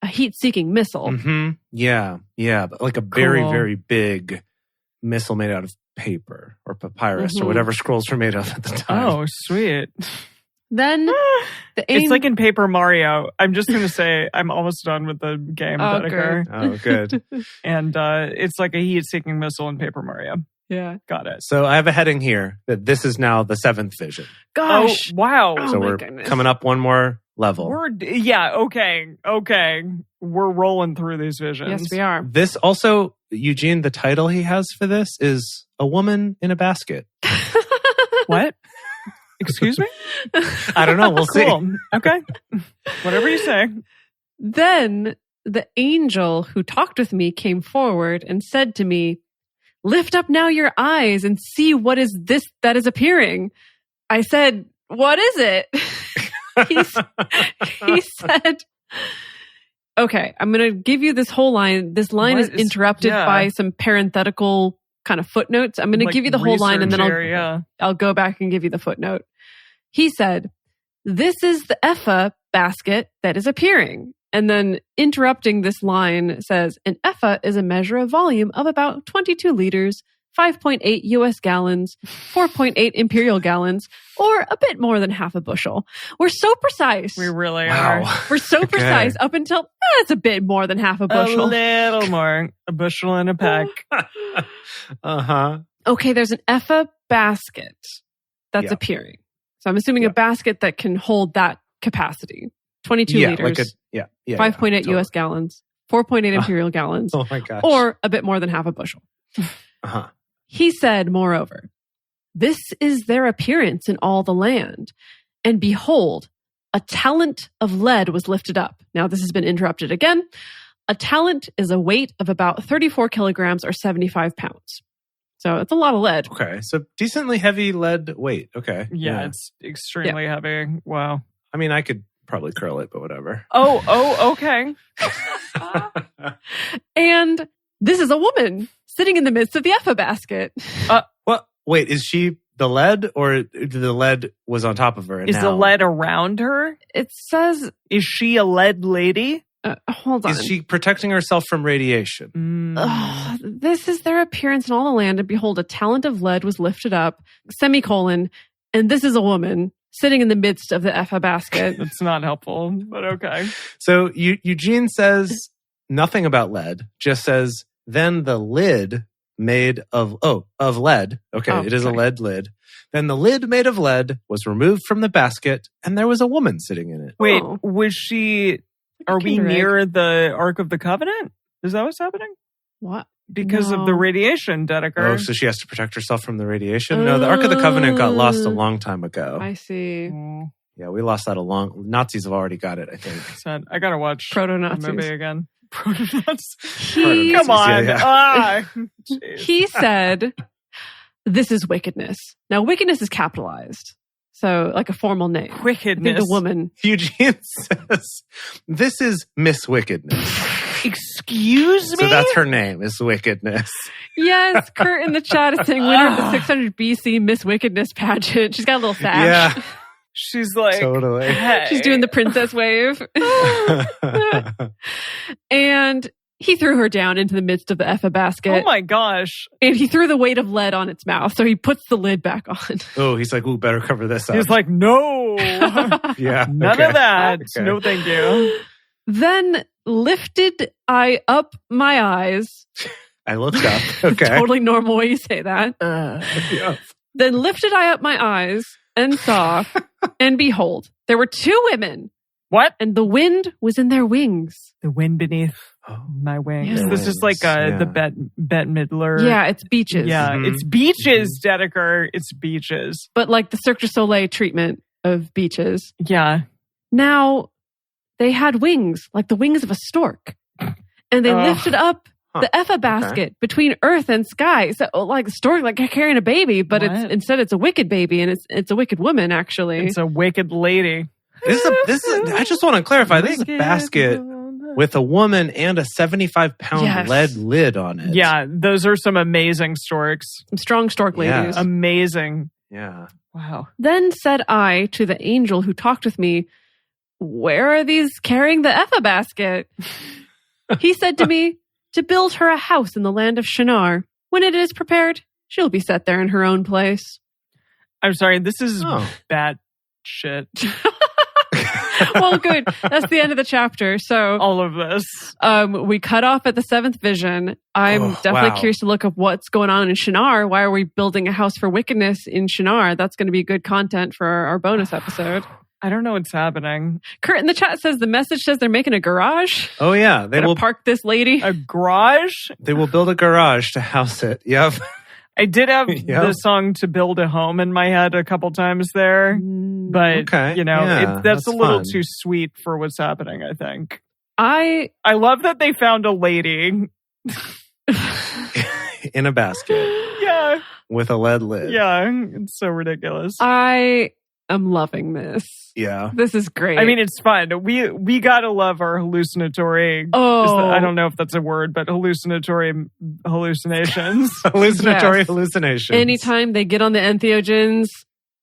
heat-seeking missile. Mm-hmm. Yeah, but like a very, very big missile made out of paper or papyrus or whatever scrolls were made of at the time. Oh, sweet. Then it's like in Paper Mario. I'm just going to say I'm almost done with the game. Good. And it's like a heat-seeking missile in Paper Mario. Yeah. Got it. So I have a heading here that this is now the 7th vision. Gosh. Oh, wow. So we're coming up one more level. Okay. We're rolling through these visions. Yes, we are. This also, Eugene, the title he has for this is A Woman in a Basket. What? Excuse me? I don't know. We'll see. Okay. Whatever you say. Then the angel who talked with me came forward and said to me, "Lift up now your eyes and see what is this that is appearing." I said, "What is it?" He said, "Okay, I'm going to give you this whole line. This line is interrupted by some parenthetical kind of footnotes. I'm going to give you the whole line and then I'll go back and give you the footnote." He said, "This is the ephah basket that is appearing." And then interrupting this line says, "An ephah is a measure of volume of about 22 liters, 5.8 US gallons, 4.8 imperial gallons, or a bit more than half a bushel." We're so precise. We really are. We're so precise up until it's a bit more than half a bushel. A little more. A bushel and a peck. Uh-huh. Okay, there's an ephah basket that's appearing. So I'm assuming a basket that can hold that capacity. 22 liters. 5.8 US gallons, 4.8 imperial gallons. Oh my gosh. Or a bit more than half a bushel. Uh-huh. He said, moreover, "This is their appearance in all the land. And behold, a talent of lead was lifted up." Now, this has been interrupted again. A talent is a weight of about 34 kilograms or 75 pounds. So it's a lot of lead. Okay. So decently heavy lead weight. Okay. Yeah. It's extremely heavy. Wow. I mean, I could probably curl it, but whatever. Oh, okay. And this is a woman sitting in the midst of the ephah basket. What? Wait, is she the lead, or the lead was on top of her? Is the lead around her? It says... Is she a lead lady? Hold on. Is she protecting herself from radiation? This is their appearance in all the land, and behold, a talent of lead was lifted up, semicolon, and this is a woman sitting in the midst of the ephah basket. It's not helpful, but okay. So Eugene says nothing about lead, just says, then the lid made of lead. Okay, it is a lead lid. Then the lid made of lead was removed from the basket, and there was a woman sitting in it. Wait, was she... Are we near the Ark of the Covenant? Is that what's happening? What? Because of the radiation, Dedeker. Oh, so she has to protect herself from the radiation? No, the Ark of the Covenant got lost a long time ago. I see. Yeah, we lost that Nazis have already got it, I think. Sad. I gotta watch Proto-Nazis. the movie again. Proto-Nazis. Come on. Yeah. He said, "This is wickedness." Now, wickedness is capitalized. So, like a formal name. Wickedness. The woman. Eugene says, "This is Miss Wickedness." Excuse me? So that's her name, is Wickedness. Yes, Kurt in the chat is saying winner of the 600 BC Miss Wickedness pageant. She's got a little sash. Yeah. She's like... Totally. Hey. She's doing the princess wave. And he threw her down into the midst of the ephah basket. Oh my gosh. And he threw the weight of lead on its mouth. So he puts the lid back on. Oh, he's like, ooh, better cover this up. He's like, no. Yeah. None of that. Okay. No, thank you. Then lifted I up my eyes. I looked up. Okay. Totally normal way you say that. Yeah. Then lifted I up my eyes and saw, and behold, there were two women. What? And the wind was in their wings. The wind beneath my wings. Yeah. This is like the Bette Midler. Yeah, it's beaches. Yeah, it's beaches, Dedeker. It's beaches. But like the Cirque du Soleil treatment of beaches. Yeah. Now, they had wings, like the wings of a stork. And they lifted up the ephah basket between earth and sky. So like a stork, like carrying a baby, but instead it's a wicked baby, and it's a wicked woman, actually. It's a wicked lady. This is I just want to clarify. This is a basket with a woman and a 75-pound lead lid on it. Yeah, those are some amazing storks. Some strong stork ladies. Yeah. Amazing. Yeah. Wow. Then said I to the angel who talked with me, "Where are these carrying the ephah basket?" He said to me, "To build her a house in the land of Shinar. When it is prepared, she'll be set there in her own place." I'm sorry, this is bad shit. Well, good. That's the end of the chapter. So all of this. We cut off at the seventh vision. I'm definitely curious to look up what's going on in Shinar. Why are we building a house for wickedness in Shinar? That's going to be good content for our bonus episode. I don't know what's happening. Kurt in the chat says the message says they're making a garage. Oh, yeah. They will park this lady. A garage? They will build a garage to house it. Yep. I did have the song To Build a Home in my head a couple times there. But, that's a little too sweet for what's happening, I think. I love that they found a lady. In a basket. Yeah. With a lead lid. Yeah. It's so ridiculous. I am loving this. Yeah. This is great. I mean, it's fun. We gotta love our hallucinatory. I don't know if that's a word, but hallucinatory hallucinations. Hallucinations. Anytime they get on the entheogens,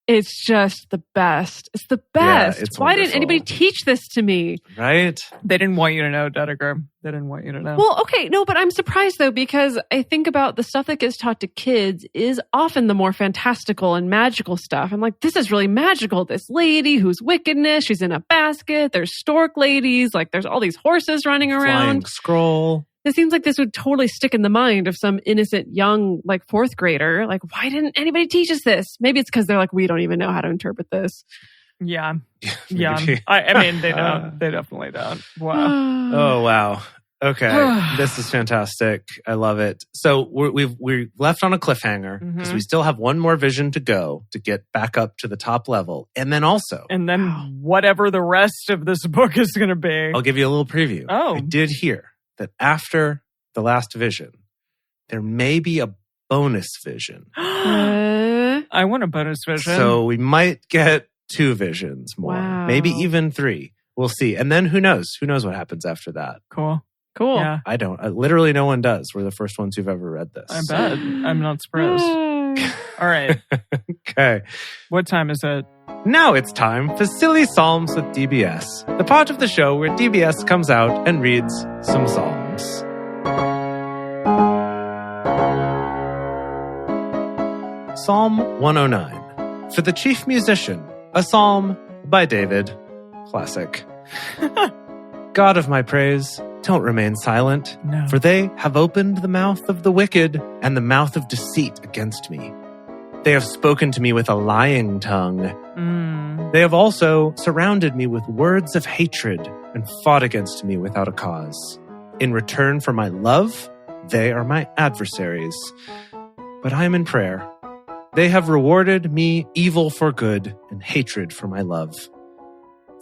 it's just the best. It's the best. Yeah, it's Why didn't anybody teach this to me? Right? They didn't want you to know, Dedeker. They didn't want you to know. Well, okay, no, but I'm surprised though, because I think about the stuff that gets taught to kids is often the more fantastical and magical stuff. I'm like, this is really magical. This lady who's wickedness, she's in a basket. There's stork ladies. Like there's all these horses running around. Flying scroll. It seems like this would totally stick in the mind of some innocent young, like, fourth grader. Like, why didn't anybody teach us this? Maybe it's because they're like, we don't even know how to interpret this. Yeah. Yeah. I mean, they don't. They definitely don't. Wow. Oh, wow. Okay. This is fantastic. I love it. So we're left on a cliffhanger because we still have one more vision to go to get back up to the top level. And then whatever the rest of this book is going to be. I'll give you a little preview. Oh. I did hear that after the last vision, there may be a bonus vision. I want a bonus vision. So we might get 2 visions more. Wow. Maybe even 3. We'll see. And then who knows? Who knows what happens after that? Cool. Yeah. I don't. Literally no one does. We're the first ones who've ever read this. I bet. I'm not surprised. All right. Okay. What time is it? Now it's time for Silly Psalms with DBS, the part of the show where DBS comes out and reads some psalms. Psalm 109. For the chief musician, a psalm by David. Classic. God of my praise, don't remain silent, for they have opened the mouth of the wicked and the mouth of deceit against me. They have spoken to me with a lying tongue. They have also surrounded me with words of hatred and fought against me without a cause. In return for my love, they are my adversaries. But I am in prayer. They have rewarded me evil for good and hatred for my love.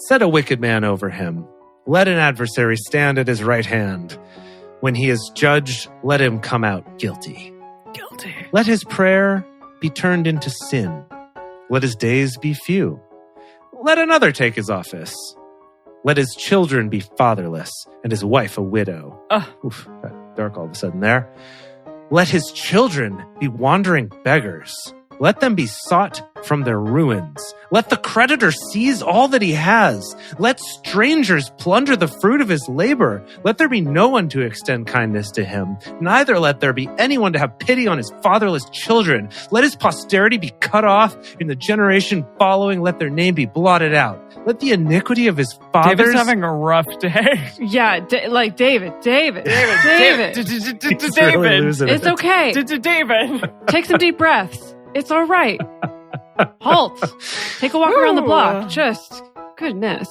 Set a wicked man over him. Let an adversary stand at his right hand. When he is judged, let him come out guilty. Guilty. Let his prayer be turned into sin. Let his days be few. Let another take his office. Let his children be fatherless and his wife a widow. Oof, got dark all of a sudden there. Let his children be wandering beggars. Let them be sought from their ruins. Let the creditor seize all that he has. Let strangers plunder the fruit of his labor. Let there be no one to extend kindness to him. Neither let there be anyone to have pity on his fatherless children. Let his posterity be cut off. In the generation following, let their name be blotted out. Let the iniquity of his fathers... David's having a rough day. Yeah, like David. David. Really losing it's it. okay. David. Take some deep breaths. It's all right. Halt. Take a walk around the block. Just, goodness.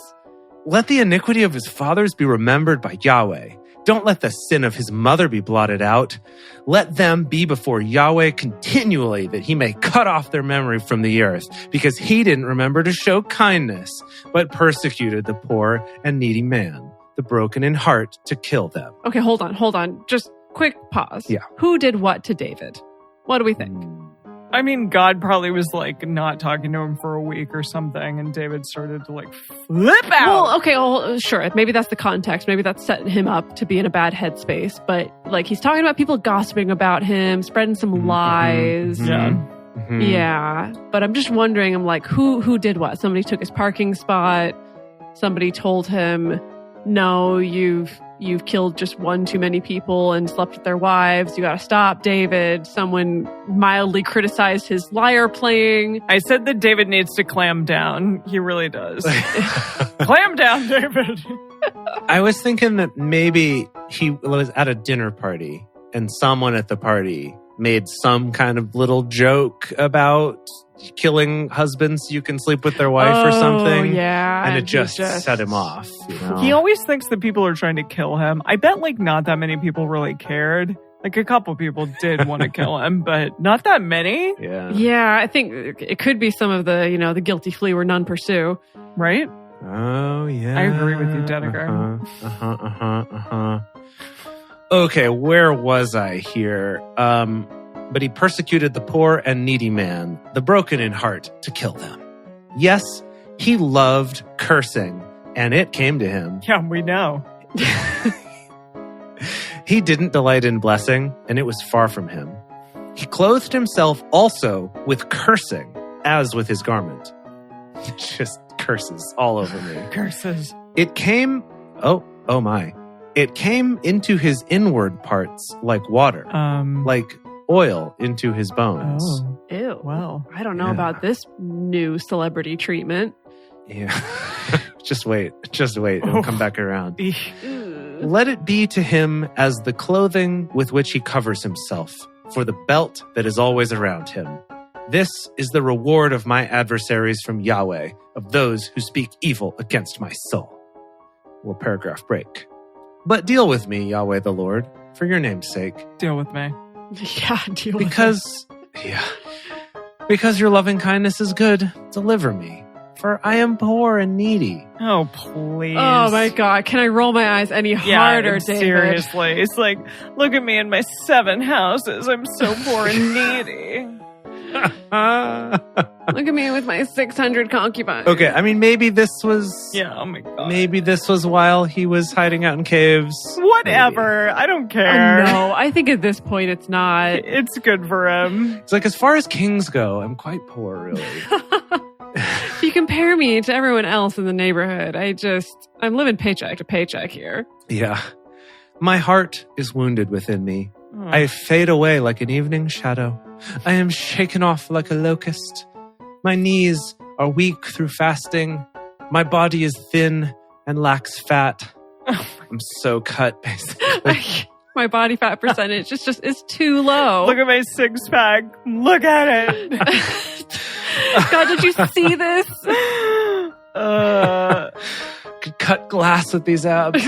Let the iniquity of his fathers be remembered by Yahweh. Don't let the sin of his mother be blotted out. Let them be before Yahweh continually, that he may cut off their memory from the earth, because he didn't remember to show kindness, but persecuted the poor and needy man, the broken in heart, to kill them. Okay, hold on. Just quick pause. Yeah. Who did what to David? What do we think? I mean, God probably was like not talking to him for a week or something, and David started to like flip out. Well, okay, sure. Maybe that's the context. Maybe that's setting him up to be in a bad headspace. But like, he's talking about people gossiping about him, spreading some lies. Yeah. But I'm just wondering. I'm like, who did what? Somebody took his parking spot. Somebody told him, "No, you've killed just one too many people and slept with their wives. You got to stop, David." Someone mildly criticized his lyre playing. I said that David needs to clam down. He really does. Clam down, David. I was thinking that maybe he was at a dinner party and someone at the party made some kind of little joke about killing husbands so you can sleep with their wife or something. Yeah. And it just set him off. He always thinks that people are trying to kill him. I bet not that many people really cared. A couple people did want to kill him, but not that many. Yeah. Yeah, I think it could be some of the, the guilty flee where none pursue. Right? Oh, yeah. I agree with you, Dedeker. Okay, where was I here? But he persecuted the poor and needy man, the broken in heart, to kill them. Yes, he loved cursing, and it came to him. Yeah, we know. He didn't delight in blessing, and it was far from him. He clothed himself also with cursing, as with his garment. Just curses all over me. Curses. It came, oh my. It came into his inward parts like water, like oil into his bones. Oh. Ew. Well, I don't know about this new celebrity treatment. Yeah. Just wait. It'll come back around. Let it be to him as the clothing with which he covers himself, for the belt that is always around him. This is the reward of my adversaries from Yahweh, of those who speak evil against my soul. Little paragraph break. But deal with me, Yahweh the Lord, for your name's sake. Deal with me. Yeah, deal with me. Because your loving kindness is good, deliver me. For I am poor and needy. Oh, please. Oh, my God. Can I roll my eyes any harder, David? Seriously. It's like, look at me in my 7 houses. I'm so poor and needy. Look at me with my 600 concubines. Okay, I mean, maybe this was... Yeah, oh my God. Maybe this was while he was hiding out in caves. Whatever. Maybe. I don't care. No, I think at this point it's not. It's good for him. It's like, as far as kings go, I'm quite poor, really. If you compare me to everyone else in the neighborhood, I'm living paycheck to paycheck here. Yeah. My heart is wounded within me. I fade away like an evening shadow. I am shaken off like a locust. My knees are weak through fasting. My body is thin and lacks fat. I'm so cut, basically. My body fat percentage is too low. Look at my 6-pack. Look at it. God, did you see this? Could cut glass with these abs.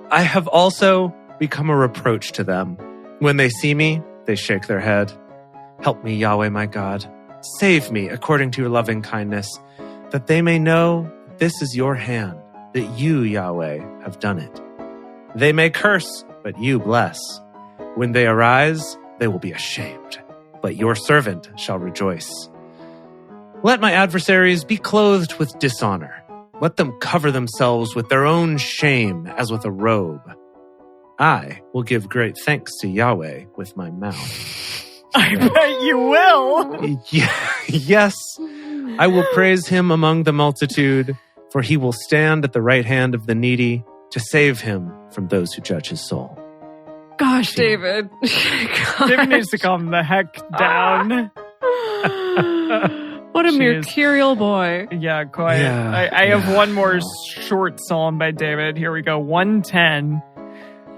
I have also become a reproach to them. When they see me, they shake their head. Help me, Yahweh, my God. Save me according to your loving kindness, that they may know this is your hand, that you, Yahweh, have done it. They may curse, but you bless. When they arise, they will be ashamed, but your servant shall rejoice. Let my adversaries be clothed with dishonor. Let them cover themselves with their own shame as with a robe. I will give great thanks to Yahweh with my mouth. I bet you will. Yes, I will praise him among the multitude, for he will stand at the right hand of the needy to save him from those who judge his soul. Gosh, David. David needs to calm the heck down. What a mercurial boy. Yeah, quite. Yeah, I have one more short psalm by David. Here we go. 110.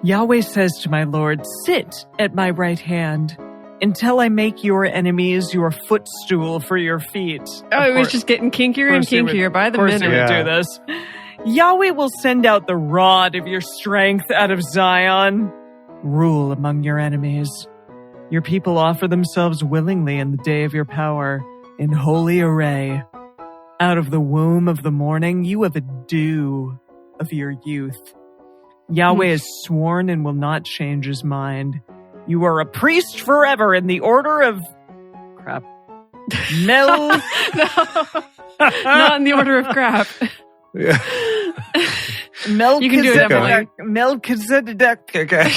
Yahweh says to my Lord, sit at my right hand until I make your enemies your footstool for your feet. Oh, it was just getting kinkier and kinkier by the minute. Of course he would do this. Yahweh will send out the rod of your strength out of Zion. Rule among your enemies. Your people offer themselves willingly in the day of your power, in holy array. Out of the womb of the morning, you have a dew of your youth. Yahweh has sworn and will not change his mind. You are a priest forever in the order of... Crap. No. Not in the order of crap. Yeah. You can do it, Emily. Melchizedek. Okay.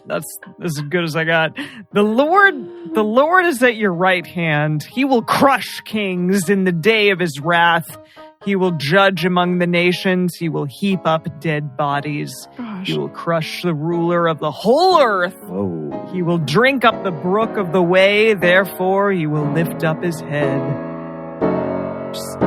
That's as good as I got. The Lord is at your right hand. He will crush kings in the day of his wrath. He will judge among the nations. He will heap up dead bodies. Gosh. He will crush the ruler of the whole earth. Whoa. He will drink up the brook of the way. Therefore, he will lift up his head. Just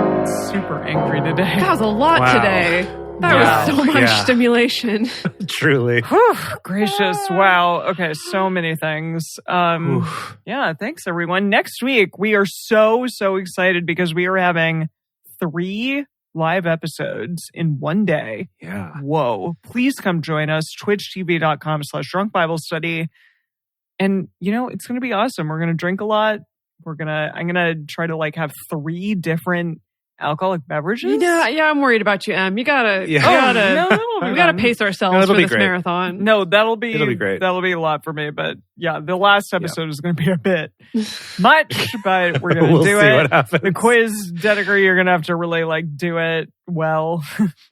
super angry today. That was a lot today. That was so much stimulation. Truly. Whew, gracious. Wow. Okay, so many things. Yeah, thanks everyone. Next week, we are so excited because we are having 3 live episodes in one day. Yeah. Whoa. Please come join us. twitchtv.com/drunkbiblestudy. And, it's going to be awesome. We're going to drink a lot. I'm going to try to have 3 different alcoholic beverages. Yeah, I'm worried about you, Em. We gotta pace ourselves for this marathon. No, it'll be great. That'll be a lot for me. But yeah, the last episode is going to be a bit much, but we're going to we'll do see it. What happens. The quiz, Dedeker, you're going to have to really do it well.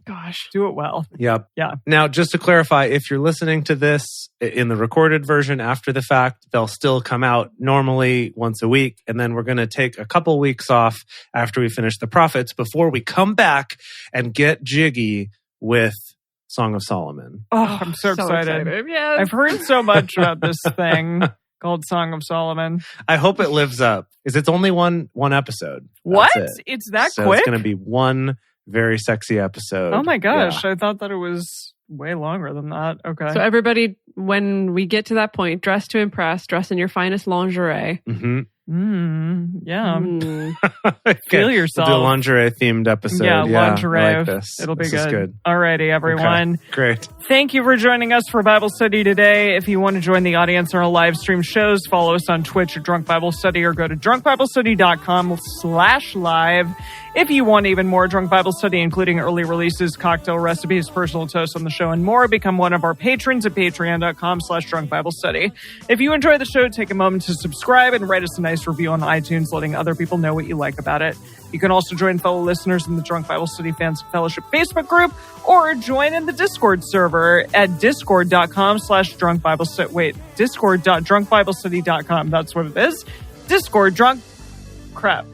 Gosh, do it well. Yep. Yeah. Now, just to clarify, if you're listening to this in the recorded version after the fact, they'll still come out normally once a week. And then we're going to take a couple weeks off after we finish the prophets before we come back and get jiggy with Song of Solomon. Oh, I'm so excited. Yeah. I've heard so much about this thing called Song of Solomon. I hope it lives up. Because it's only one episode. What? It's that quick? It's going to be one very sexy episode. Oh my gosh. Yeah. I thought that it was way longer than that. Okay. So everybody, when we get to that point, dress to impress, dress in your finest lingerie. Mm-hmm. Yeah. Feel yourself. We'll do a lingerie themed episode. Yeah, lingerie. I like this. It'll be this good. Is good. Alrighty, everyone. Okay. Great. Thank you for joining us for Bible study today. If you want to join the audience on our live stream shows, follow us on Twitch at Drunk Bible Study or go to drunkbiblestudy.com/live. If you want even more Drunk Bible Study, including early releases, cocktail recipes, personal toasts on the show, and more, become one of our patrons at patreon.com/drunkbiblestudy. If you enjoy the show, take a moment to subscribe and write us a nice review on iTunes, letting other people know what you like about it. You can also join fellow listeners in the Drunk Bible Study Fans Fellowship Facebook group or join in the Discord server at discord.com/drunkbiblestudy. Wait, discord.drunkbiblestudy.com. That's what it is. Discord drunk... Crap.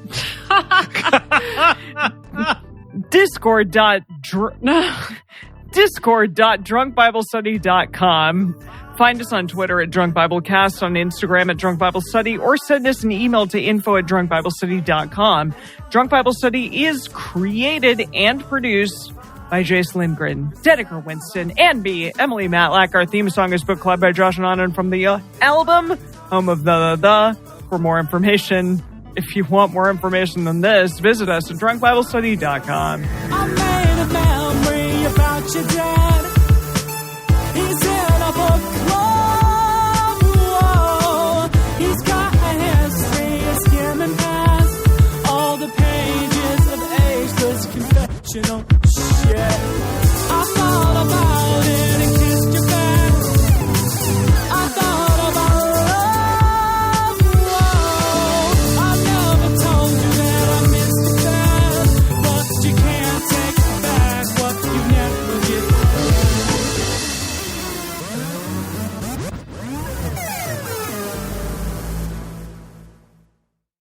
Discord.drunkbiblestudy.com. Find us on Twitter at Drunk Biblecast, on Instagram at Drunk Bible Study, or send us an email to info@drunkbiblestudy.com. Drunk Bible Study is created and produced by Jace Lindgren, Dedeker Winston, and me, Emily Matlack. Our theme song is Book Club by Josh and Anand from the album Home of the. For more information, if you want more information than this, visit us at drunkbiblestudy.com. I made a memory about your dad. He's in a book club. Whoa. He's got a history of skimming past all the pages of ageless confessional shit. I follow